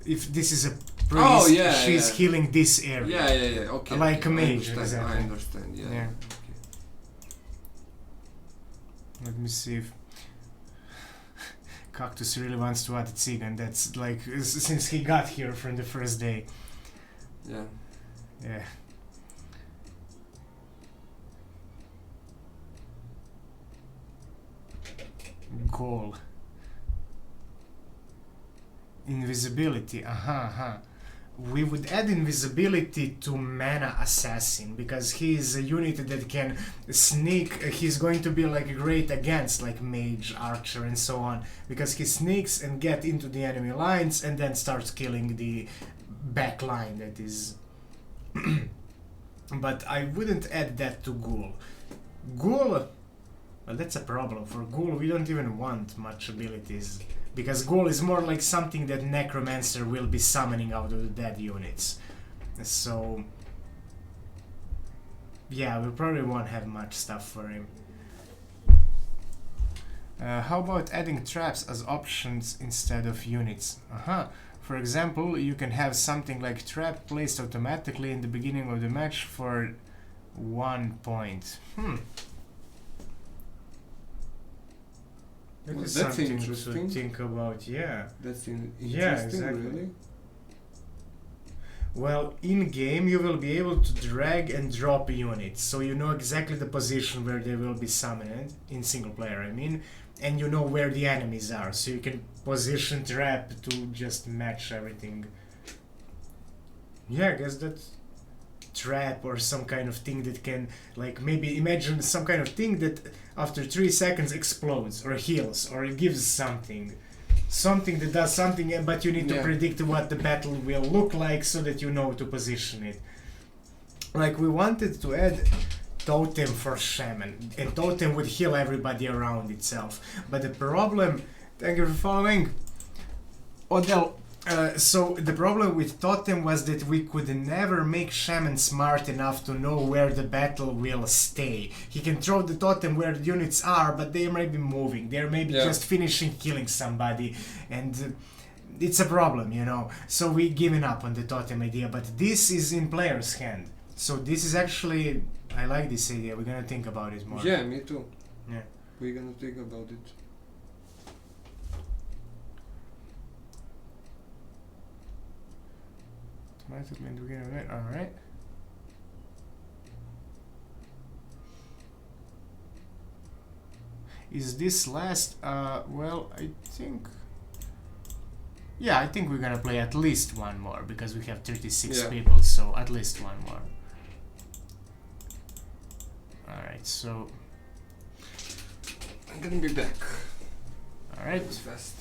if this is a priest, she's healing this area. Yeah. Okay. Like a mage. I understand. Yeah. Okay. Let me see if Cactus really wants to add Tsigan. That's like since he got here from the first day. Yeah. Yeah. Goal. Invisibility. We would add invisibility to Mana Assassin, because he is a unit that can sneak. He's going to be like great against like Mage, Archer and so on, because he sneaks and get into the enemy lines and then starts killing the back line that is... But I wouldn't add that to Ghoul. Ghoul... Well, that's a problem. For Ghoul, we don't even want much abilities, because Ghoul is more like something that Necromancer will be summoning out of the dead units. So... yeah, we probably won't have much stuff for him. How about adding traps as options instead of units? For example, you can have something like trap placed automatically in the beginning of the match for 1 point. That is that's something interesting to think about, yeah. That's interesting, yeah, exactly. Really? Well, in-game you will be able to drag and drop units, so you know exactly the position where they will be summoned, in single player I mean, and you know where the enemies are, so you can position trap to just match everything Yeah, I guess that trap or some kind of thing that can, like, maybe imagine some kind of thing that after 3 seconds explodes or heals or gives something that does something, but you need to predict what the battle will look like so that you know to position it. Like, we wanted to add totem for shaman, and totem would heal everybody around itself, but the problem, thank you for following Odell. So the problem with totem was that we could never make shaman smart enough to know where the battle will stay. He can throw the totem where the units are, but they may be moving, they're maybe just finishing killing somebody, and it's a problem, you know. So we given up on the totem idea, but this is in player's hand. So this is actually, I like this idea, we're gonna think about it more. Yeah, me too. Yeah. We're gonna think about it. Alright. Is this last? Well, I think... Yeah, I think we're gonna play at least one more, because we have 36 people, so at least one more. Alright, so... I'm gonna be back. Alright. Fast.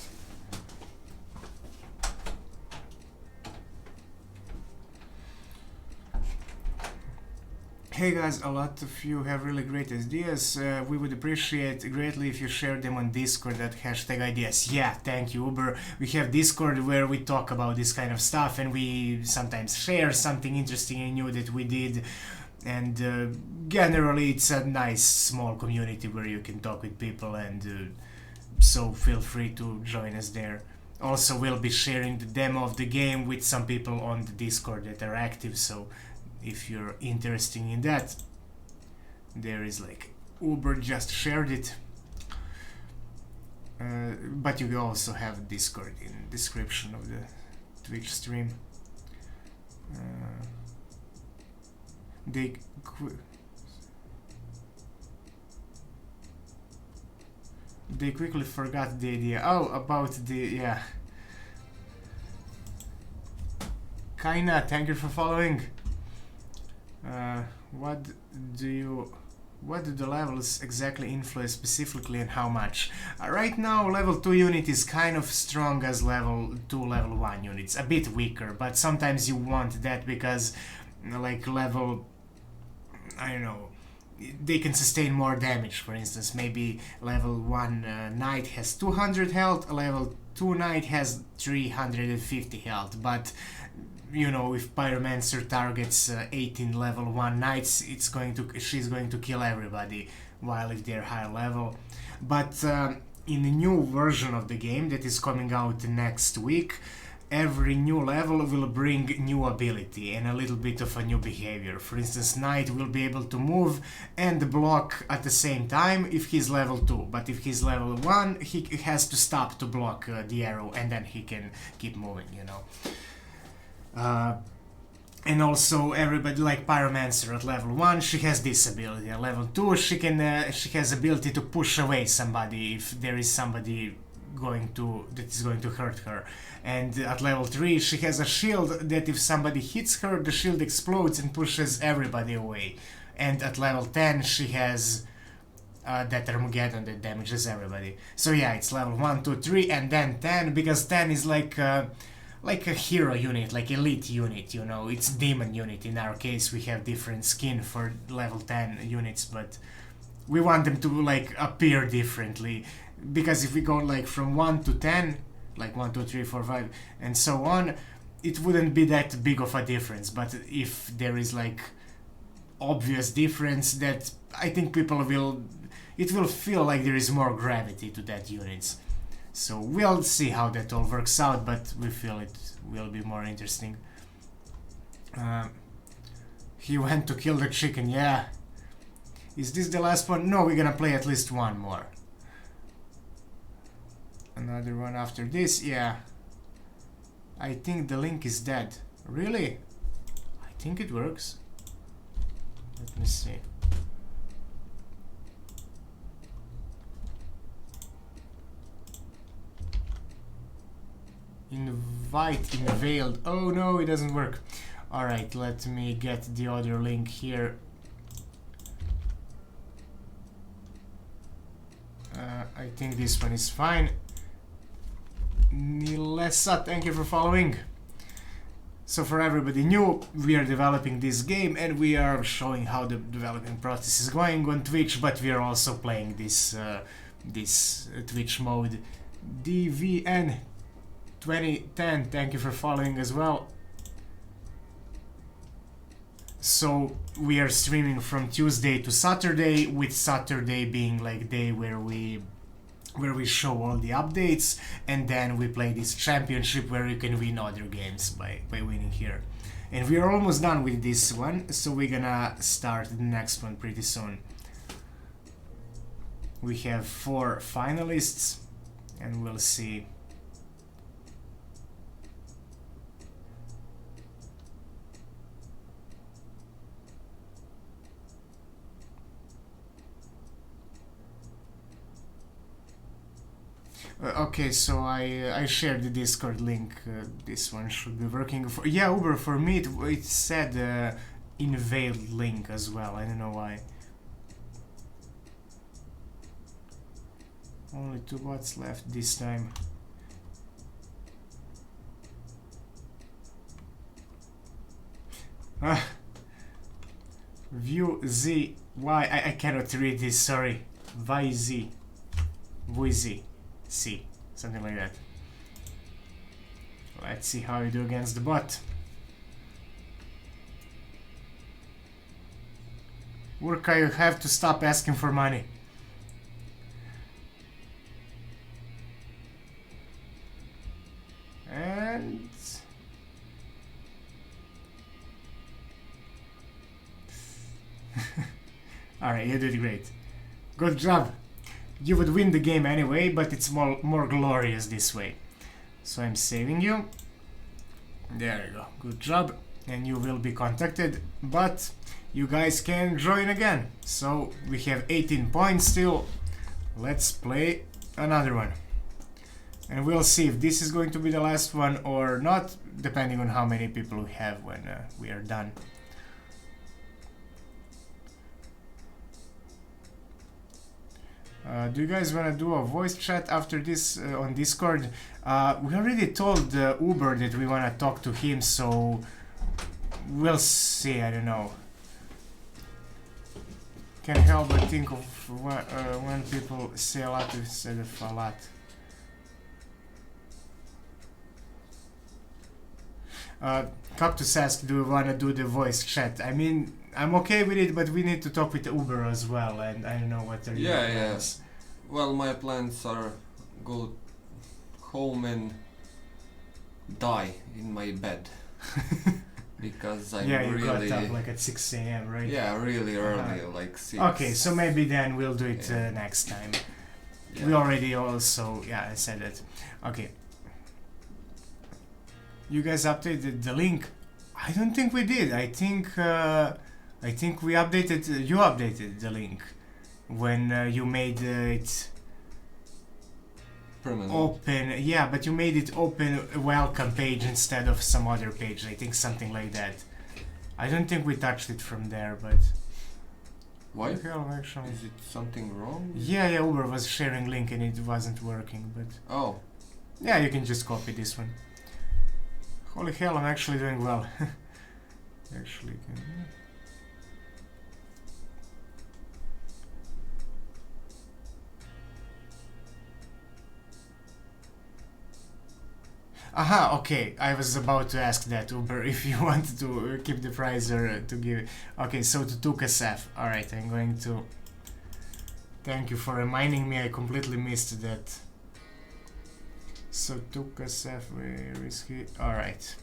Hey guys, a lot of you have really great ideas. We would appreciate greatly if you share them on Discord at #ideas. Yeah, thank you, Uber. We have Discord where we talk about this kind of stuff, and we sometimes share something interesting and new that we did. And generally it's a nice small community where you can talk with people, and so feel free to join us there. Also, we'll be sharing the demo of the game with some people on the Discord that are active, so if you're interested in that, there is, like, Uber just shared it, but you also have Discord in the description of the Twitch stream. They quickly forgot the idea. Oh, about the, yeah. Kaina, thank you for following. What do the levels exactly influence specifically, and how much? Right now level 2 unit is kind of strong as level 2, level 1 units, a bit weaker, but sometimes you want that because, like, level, I don't know, they can sustain more damage. For instance, maybe level 1 knight has 200 health, level 2 knight has 350 health, but you know, if Pyromancer targets 18 level 1 knights, she's going to kill everybody, while if they're high level. But in the new version of the game that is coming out next week, every new level will bring new ability and a little bit of a new behavior. For instance, Knight will be able to move and block at the same time if he's level 2, but if he's level 1, he has to stop to block the arrow, and then he can keep moving, you know. And also everybody, like Pyromancer at level 1, she has this ability. At level 2 she has ability to push away somebody if there is somebody that is going to hurt her. And at level 3 she has a shield that if somebody hits her, the shield explodes and pushes everybody away. And at level 10 she has that Armageddon that damages everybody. So yeah, it's level 1, 2, 3 and then 10, because 10 is like a hero unit, like elite unit, you know, it's demon unit. In our case we have different skin for level 10 units, but we want them to, like, appear differently, because if we go, like, from 1 to 10, like 1, 2, 3, 4, 5 and so on, it wouldn't be that big of a difference. But if there is, like, obvious difference, that I think it will feel like there is more gravity to that units. So we'll see how that all works out, but we feel it will be more interesting. He went to kill the chicken, yeah. Is this the last one? No, we're gonna play at least one more. Another one after this, yeah. I think the link is dead. Really? I think it works. Let me see. Invite in veiled. Oh no, it doesn't work. Alright, let me get the other link here. I think this one is fine. Nilessa, thank you for following. So for everybody new, we are developing this game and we are showing how the developing process is going on Twitch, but we are also playing this Twitch mode. DVN 2010, thank you for following as well. So we are streaming from Tuesday to Saturday, with Saturday being like day where we show all the updates, and then we play this championship where you can win other games by winning here. And we are almost done with this one, so we're gonna start the next one pretty soon. We have 4 finalists, and we'll see. Okay, so I shared the Discord link. This one should be working. Yeah, Uber, for me it said invalid link as well. I don't know why. Only 2 bots left this time. View Z Y. I cannot read this. Sorry. YZ. VZ. C, something like that. Let's see how you do against the bot. Urka, you have to stop asking for money. And alright, you did great. Good job. You would win the game anyway, but it's more glorious this way. So I'm saving you. There you go. Good job. And you will be contacted, but you guys can join again. So we have 18 points still. Let's play another one. And we'll see if this is going to be the last one or not, depending on how many people we have when we are done. Do you guys want to do a voice chat after this on Discord? We already told Uber that we want to talk to him, so we'll see. I don't know. Can't help but think of when people say a lot instead of a lot. Cactus asked, do you want to do the voice chat? I mean, I'm okay with it, but we need to talk with Uber as well, and I don't know what are your plans. Well, my plans are go home and die in my bed. Because I'm yeah, you really... got up like at 6 a.m., right? Yeah, really early, like 6. Okay, so maybe then we'll do it next time. Yeah. We already also... Yeah, I said that. Okay. You guys updated the link? I don't think we did. I think we updated... you updated the link when you made it... permanent. Open, yeah, but you made it open a welcome page instead of some other page. I think something like that. I don't think we touched it from there, but... Why? Hell, actually. Is it something wrong? Yeah, Uber was sharing link and it wasn't working, but... Oh. Yeah, you can just copy this one. Holy hell, I'm actually doing well. Actually, can... Aha, okay, I was about to ask that, Uber, if you want to keep the price or to give... Okay, so to Tukasef. Alright, I'm going to... Thank you for reminding me, I completely missed that. So Tukasef, where is he? Alright.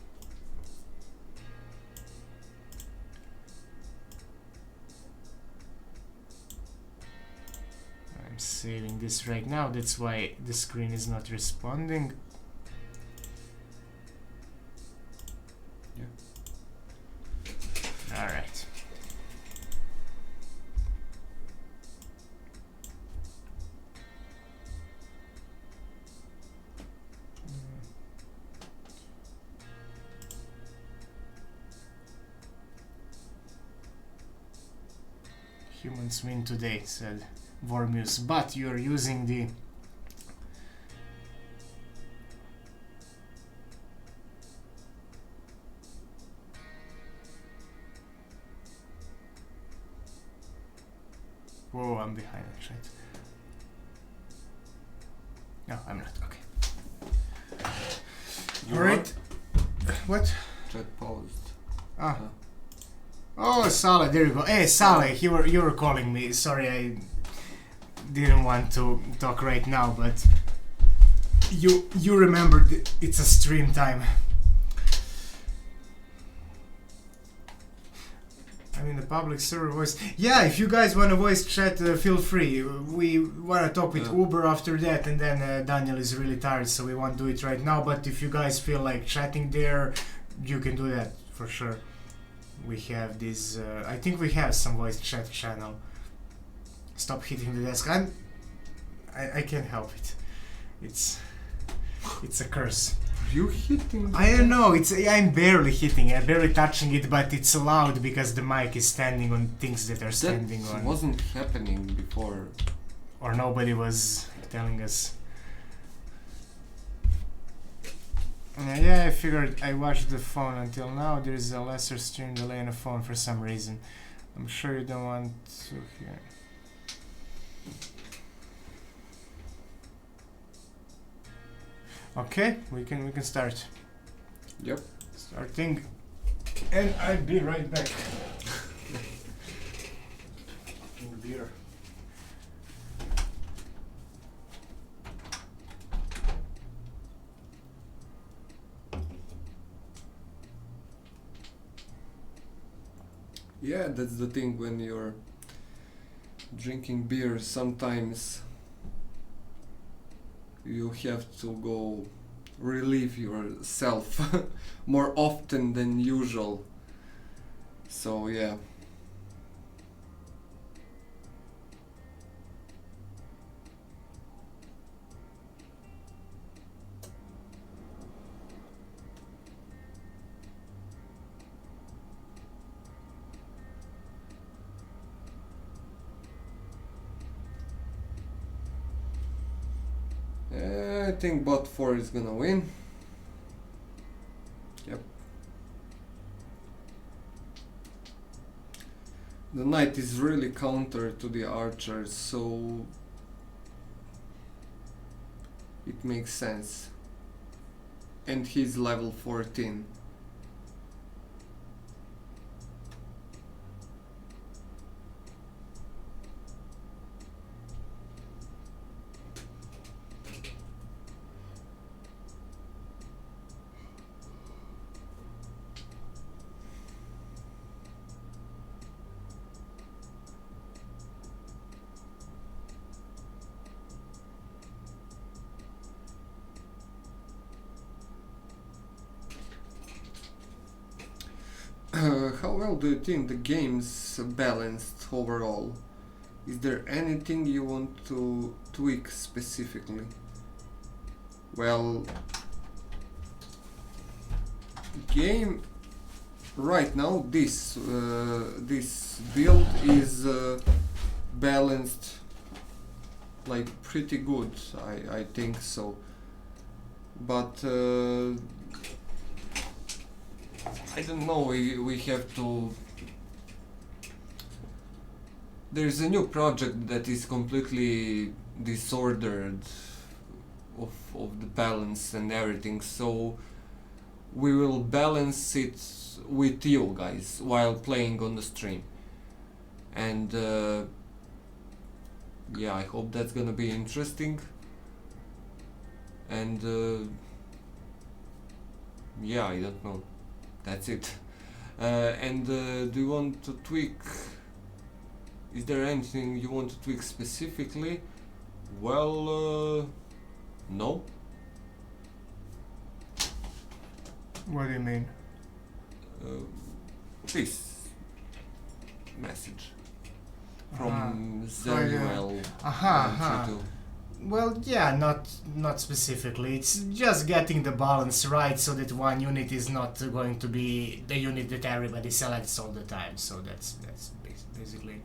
I'm saving this right now, that's why the screen is not responding. Alright. Humans win today, said Vormuse, but you're using the... Whoa, I'm behind the chat. No, I'm not. Okay. Alright. What? Chat paused. Ah. Oh, Saleh, there you go. Hey, Saleh, you were calling me. Sorry, I didn't want to talk right now, but you remembered it's a stream time. I mean, the public server voice. Yeah, if you guys want to voice chat, feel free. We want to talk with Uber after that, and then Daniel is really tired, so we won't do it right now. But if you guys feel like chatting there, you can do that for sure. We have this. I think we have some voice chat channel. Stop hitting the desk. I can't help it. It's a curse. You hitting? I don't know. I'm barely hitting it, barely touching it, but it's loud because the mic is standing on things that are standing on. That wasn't happening before. Or nobody was telling us. Yeah, I figured I watched the phone until now. There's a lesser stream delay on the phone for some reason. I'm sure you don't want to hear. Okay, we can start. Yep. Starting, and I'll be right back. Beer. Yeah, that's the thing when you're drinking beer. Sometimes you have to go relieve yourself more often than usual. So yeah. I think bot 4 is gonna win. Yep. The knight is really counter to the archer, so it makes sense. And he's level 14. How well do you think the game's balanced overall? Is there anything you want to tweak specifically? Well, game right now, this build is balanced like pretty good, I think so. But I don't know, we have to... There's a new project that is completely disordered of the balance and everything, so we will balance it with you guys while playing on the stream. And yeah, I hope that's gonna be interesting. And yeah, I don't know. That's it. And do you want to tweak? Is there anything you want to tweak specifically? Well, no. What do you mean? This message from Zenuel. Well, yeah, not specifically. It's just getting the balance right so that one unit is not going to be the unit that everybody selects all the time. So that's basically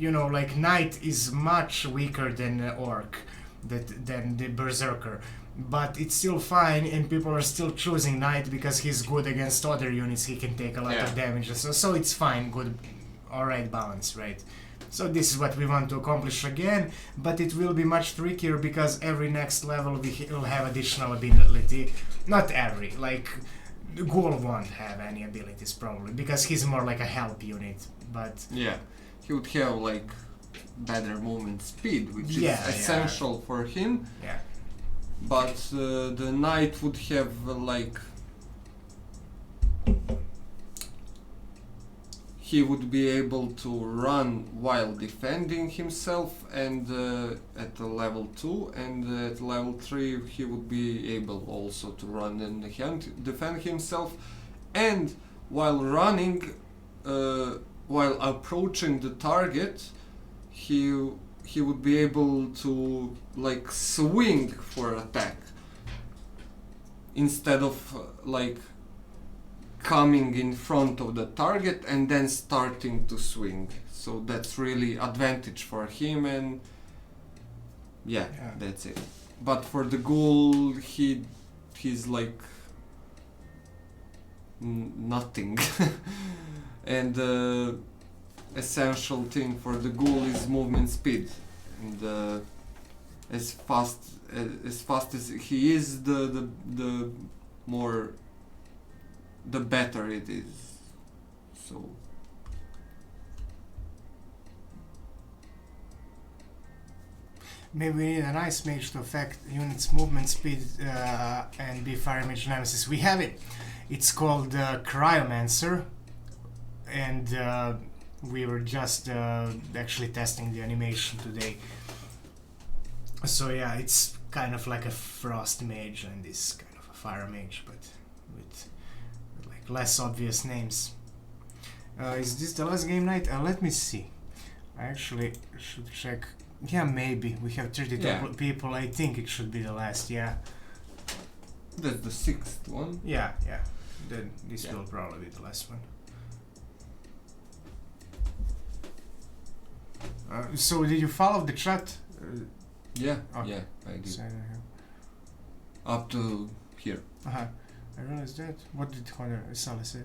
you know, like knight is much weaker than orc, than the berserker, but it's still fine, and people are still choosing knight because he's good against other units. He can take a lot of damage, so it's fine, good, all right balance, right? So this is what we want to accomplish again, but it will be much trickier because every next level we will have additional ability. Not every, like Ghoul won't have any abilities probably because he's more like a help unit, but yeah, he would have like better movement speed, which is essential for him. Yeah. But the knight would have like he would be able to run while defending himself, and at the level 2, and at level 3 he would be able also to run and defend himself, and while running, while approaching the target, he would be able to like swing for attack instead of like coming in front of the target and then starting to swing. So that's really advantage for him, and yeah. That's it. But for the ghoul, he's like nothing. And essential thing for the ghoul is movement speed, and as fast as he is, the more, the better it is. So maybe we need an ice mage to affect units' movement speed and be fire mage nemesis. We have it. It's called Cryomancer, and we were just actually testing the animation today. So yeah, it's kind of like a frost mage and this kind of a fire mage, but with like less obvious names. Is this the last game night? Let me see. I actually should check. Yeah, maybe. We have 32 people. I think it should be the last, yeah. That's the 6th one? Yeah. Then this will probably be the last one. So did you follow the chat? Yeah, okay. Yeah, I did. Up to here. I realized that. What did Sala say?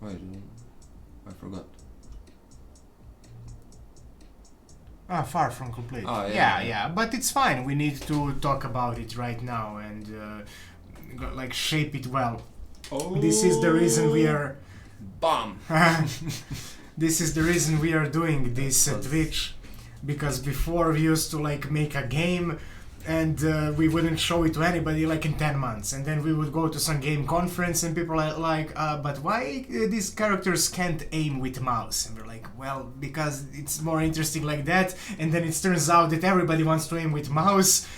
Wait, I forgot. Far from complete. Yeah. But it's fine. We need to talk about it right now and like shape it well. Oh. This is the reason we are. Bam. This is the reason we are doing this at Twitch, because before we used to like make a game and we wouldn't show it to anybody like in 10 months, and then we would go to some game conference and people are like, but why these characters can't aim with mouse? And we're like, well, because it's more interesting like that. And then it turns out that everybody wants to aim with mouse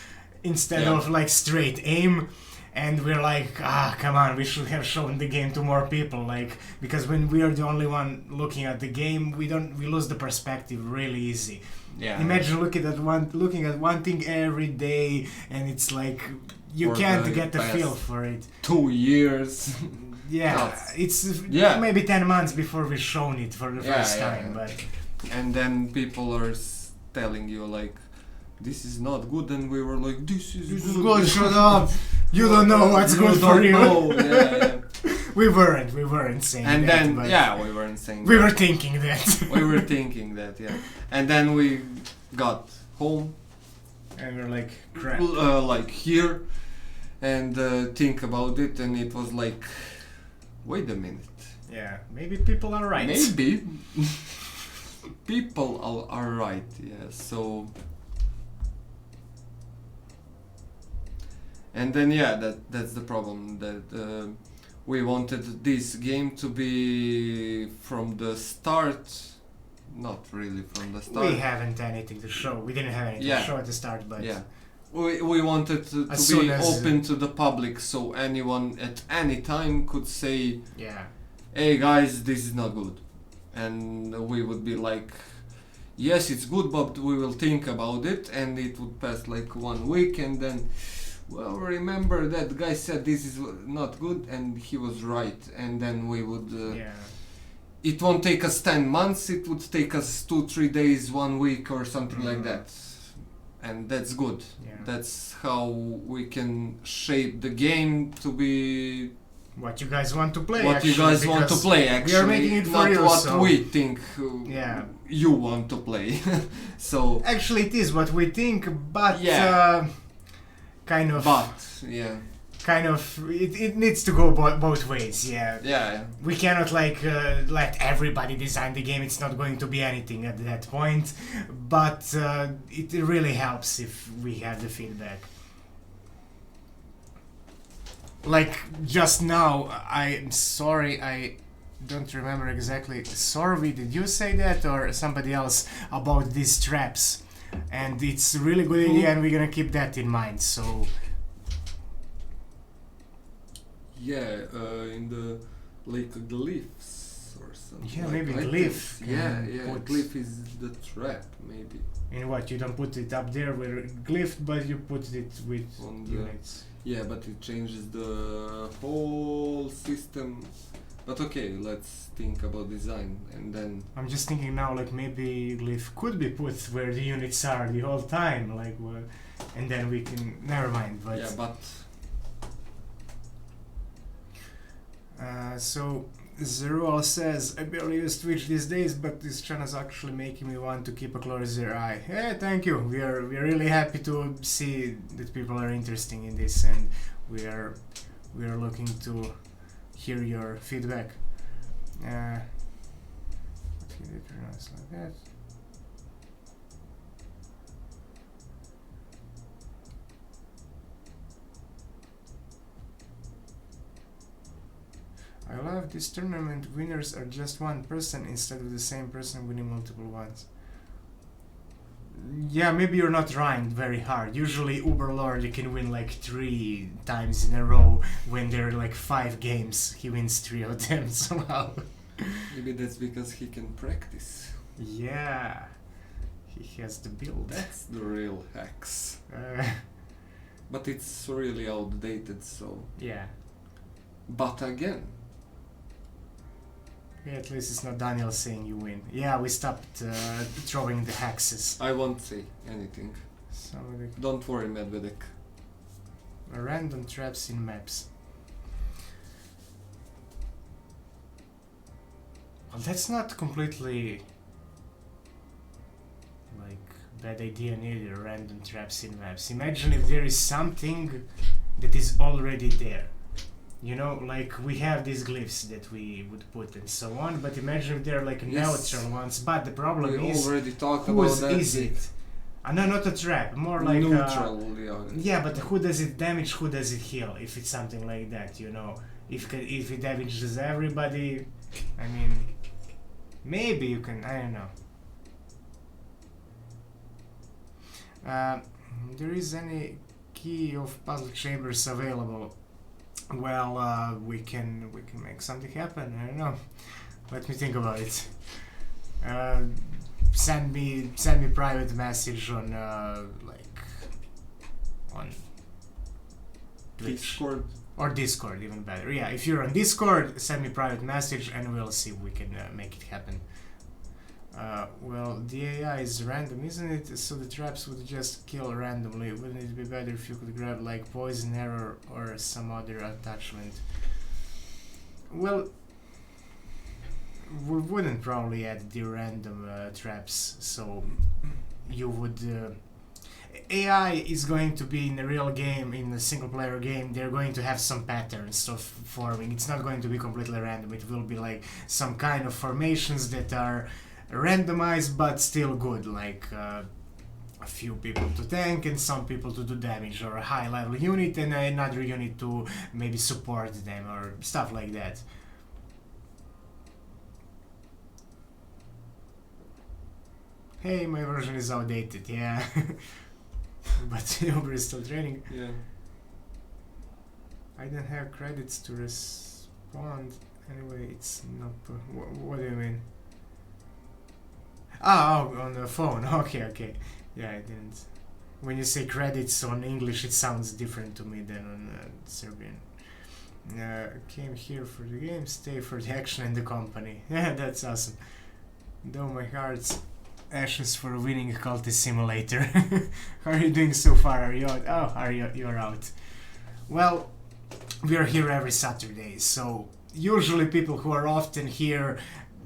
instead of like straight aim. And we're like, come on, we should have shown the game to more people, like, because when we are the only one looking at the game, we lose the perspective really easy. Yeah. Imagine looking at one thing every day, and it's like you can't get the feel for it. 2 years. Yeah, it's maybe 10 months before we've shown it for the first time, but. And then people are telling you like, this is not good, and we were like, this is good. Shut up! You don't know what's good for you. Yeah. We weren't saying and that. And then we weren't saying. We were thinking that. We were thinking that, yeah. And then we got home. And we're like, crap. Like here, and think about it, and it was like, wait a minute. Yeah, maybe people are right. Maybe. People are right, yeah. So. And then that's the problem, that we wanted this game to be from the start, not really from the start. We haven't anything to show. We didn't have anything to show at the start, but we wanted to be open to the public, so anyone at any time could say, hey guys, this is not good, and we would be like, yes, it's good, but we will think about it, and it would pass like 1 week, and then well, remember that guy said this is not good, and he was right. And then we would. Yeah. It won't take us 10 months. It would take us 2-3 days, 1 week, or something like that. And that's good. Yeah. That's how we can shape the game to be What you guys want to play? what actually, you guys want to because play. Actually, we are making it for not you, what so- we think Yeah. you want to play. So, Actually, it is what we think, but Yeah. kind of. Kind of. It needs to go both ways. Yeah. yeah. We cannot let everybody design the game. It's not going to be anything at that point. But it really helps if we have the feedback. Like just now, I'm sorry, I don't remember exactly. Sorry, did you say that or somebody else about these traps? And it's a really good idea, and we're gonna keep that in mind. So Yeah, in the like glyphs or something. Yeah, like maybe items. glyph Yeah, can yeah. put- Glyph is the trap, maybe. in what you don't put it up there where glyph, but you put it with On the- units. Yeah, but it changes the whole system. But okay, let's think about design and then. I'm just thinking now, like maybe glyph could be put where the units are the whole time, like, and then we can. Never mind. But Yeah, but so Zerual says, I barely use Twitch these days, but this channel is actually making me want to keep a closer eye. Yeah, thank you. We are really happy to see that people are interested in this, and we are looking to hear your feedback. Okay, they pronounce like that. I love this tournament. Winners are just one person instead of the same person winning multiple ones. Yeah, maybe you're not trying very hard. Usually Uberlord you can win like 3 times in a row. When there are like 5 games, he wins 3 of them somehow. maybe that's because he can practice. Yeah, he has the build. That's the real hacks. Uh, But it's really outdated, so. yeah. But again, Yeah, at least it's not Daniel saying you win. Yeah, we stopped throwing the hexes. I won't say anything. Somebody Don't worry, Medvedek. random traps in maps. Well, that's not completely like bad idea neither. Random traps in maps. Imagine if there is something that is already there. You know, like we have these glyphs that we would put and so on, but imagine if they're like Yes. neutral ones. But the problem We is, already talked who about is that. it? No, not a trap. More like neutral, yeah. yeah, but who does it damage? Who does it heal? If it's something like that, you know, if it damages everybody, I mean, maybe you can. I don't know. There is any key of puzzle chambers available? Well, we can make something happen. I don't know. Let me think about it. Send me private message on like on Twitch Discord. or Discord, even better. Yeah, if you're on Discord, send me private message and we'll see if we can make it happen. Well, the AI is random, isn't it? So the traps would just kill randomly. Wouldn't it be better if you could grab like poison arrow or some other attachment? Well, we wouldn't probably add the random traps, so you would. AI is going to be in a real game, in a single player game, they're going to have some patterns of forming. It's not going to be completely random, it will be like some kind of formations that are randomized but still good, like a few people to tank and some people to do damage, or a high level unit and another unit to maybe support them or stuff like that. Hey, my version is outdated, yeah. But Uber is still training. Yeah. I don't have credits to respond. Anyway, it's not. What do you mean? Oh, on the phone. Okay. Yeah, I didn't. when you say credits on English, it sounds different to me than on Serbian. Came here for the game, stay for the action and the company. Yeah, that's awesome. Though my heart's ashes for winning Cultist Simulator. How are you doing so far? Are you out? Oh, you're out. Well, we are here every Saturday, so usually people who are often here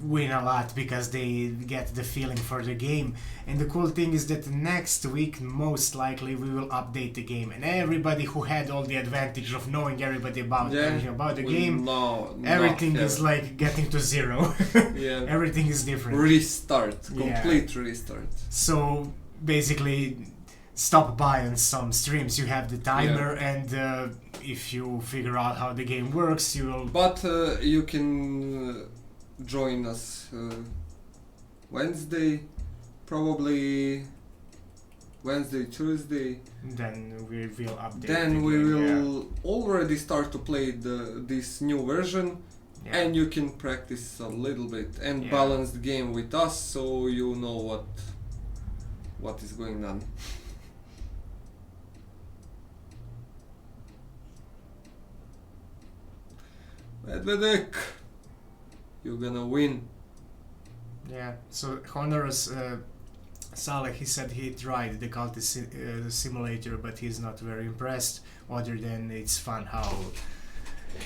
win a lot because they get the feeling for the game. And the cool thing is that next week most likely we will update the game, and everybody who had all the advantage of knowing everything about the game, everything is like getting to zero. Yeah. Everything is different. Restart. Complete restart. So basically stop by on some streams, you have the timer, and if you figure out how the game works, you will... But you can join us Wednesday, probably Wednesday, Tuesday. Then we will update. Then we will already start to play this new version, and you can practice a little bit and balance the game with us, so you know what is going on. Medvedek, you're gonna win. Yeah, so Honorous Saleh, he said he tried the Cultist Simulator, but he's not very impressed, other than it's fun how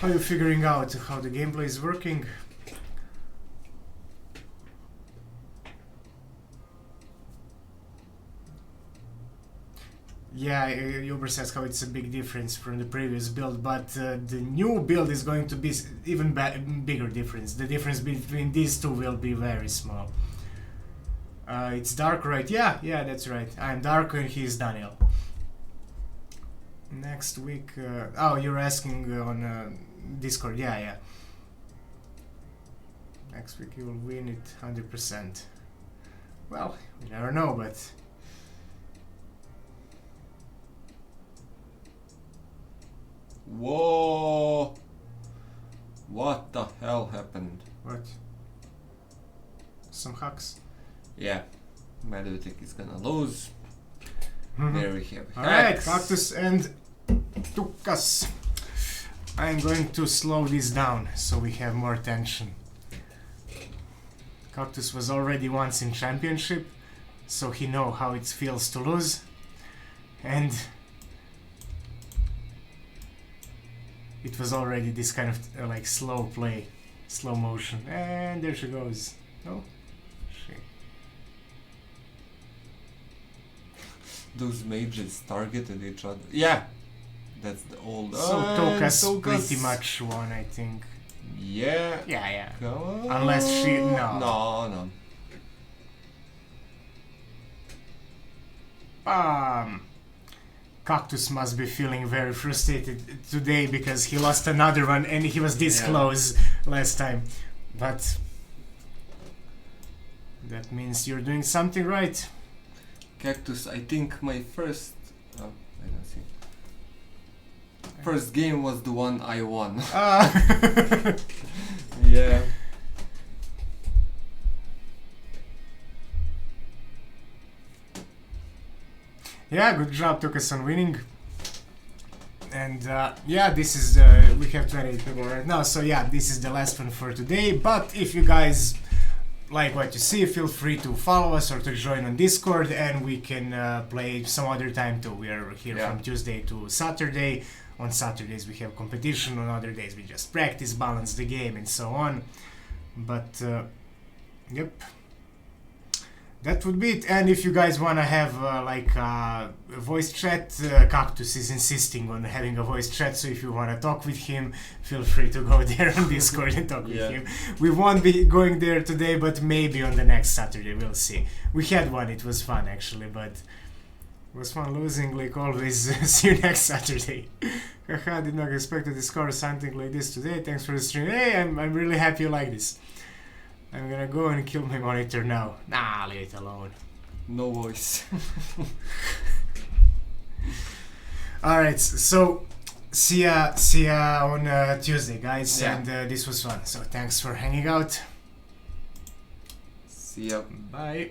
you're figuring out how the gameplay is working. Yeah, Uber says how it's a big difference from the previous build, but the new build is going to be even bigger difference. The difference between these two will be very small. It's Dark, right? Yeah, that's right. I'm Dark and he's Daniel. Next week... oh, you're asking on Discord. Yeah. Next week you will win it 100%. Well, you never know, but... Whoa! What the hell happened? What? Some hacks? Yeah, Medvedek is gonna lose. There we have Alright, Cactus and Tukas. I'm going to slow this down so we have more tension. Cactus was already once in championship, so he knows how it feels to lose. And it was already this kind of like slow play, slow motion. And there she goes. Oh, shit. Those mages targeted each other. Yeah, that's the old. So Tokas pretty much won, I think. Yeah. Yeah. Come on. Unless she No. Cactus must be feeling very frustrated today because he lost another one and he was this close last time. But that means you're doing something right. Cactus, I think my first... Oh, I don't see. First game was the one I won. Yeah. Yeah, good job, Tukas, on winning. And this is we have 28 people right now, so yeah, this is the last one for today. But if you guys like what you see, feel free to follow us or to join on Discord, and we can play some other time too. We are here from Tuesday to Saturday. On Saturdays we have competition, on other days we just practice, balance the game and so on. But yep, that would be it. And if you guys want to have a voice chat, Cactus is insisting on having a voice chat, so if you want to talk with him, feel free to go there on Discord and talk with him. We won't be going there today, but maybe on the next Saturday, we'll see. We had one, it was fun actually, but it was fun losing like always. See you next Saturday. Haha, did not expect to discover something like this today. Thanks for the stream. Hey, I'm really happy you like this. I'm gonna go and kill my monitor now. Nah, leave it alone. No voice. Alright, so see ya on Tuesday, guys. Yeah. And this was fun. So thanks for hanging out. See ya. Bye.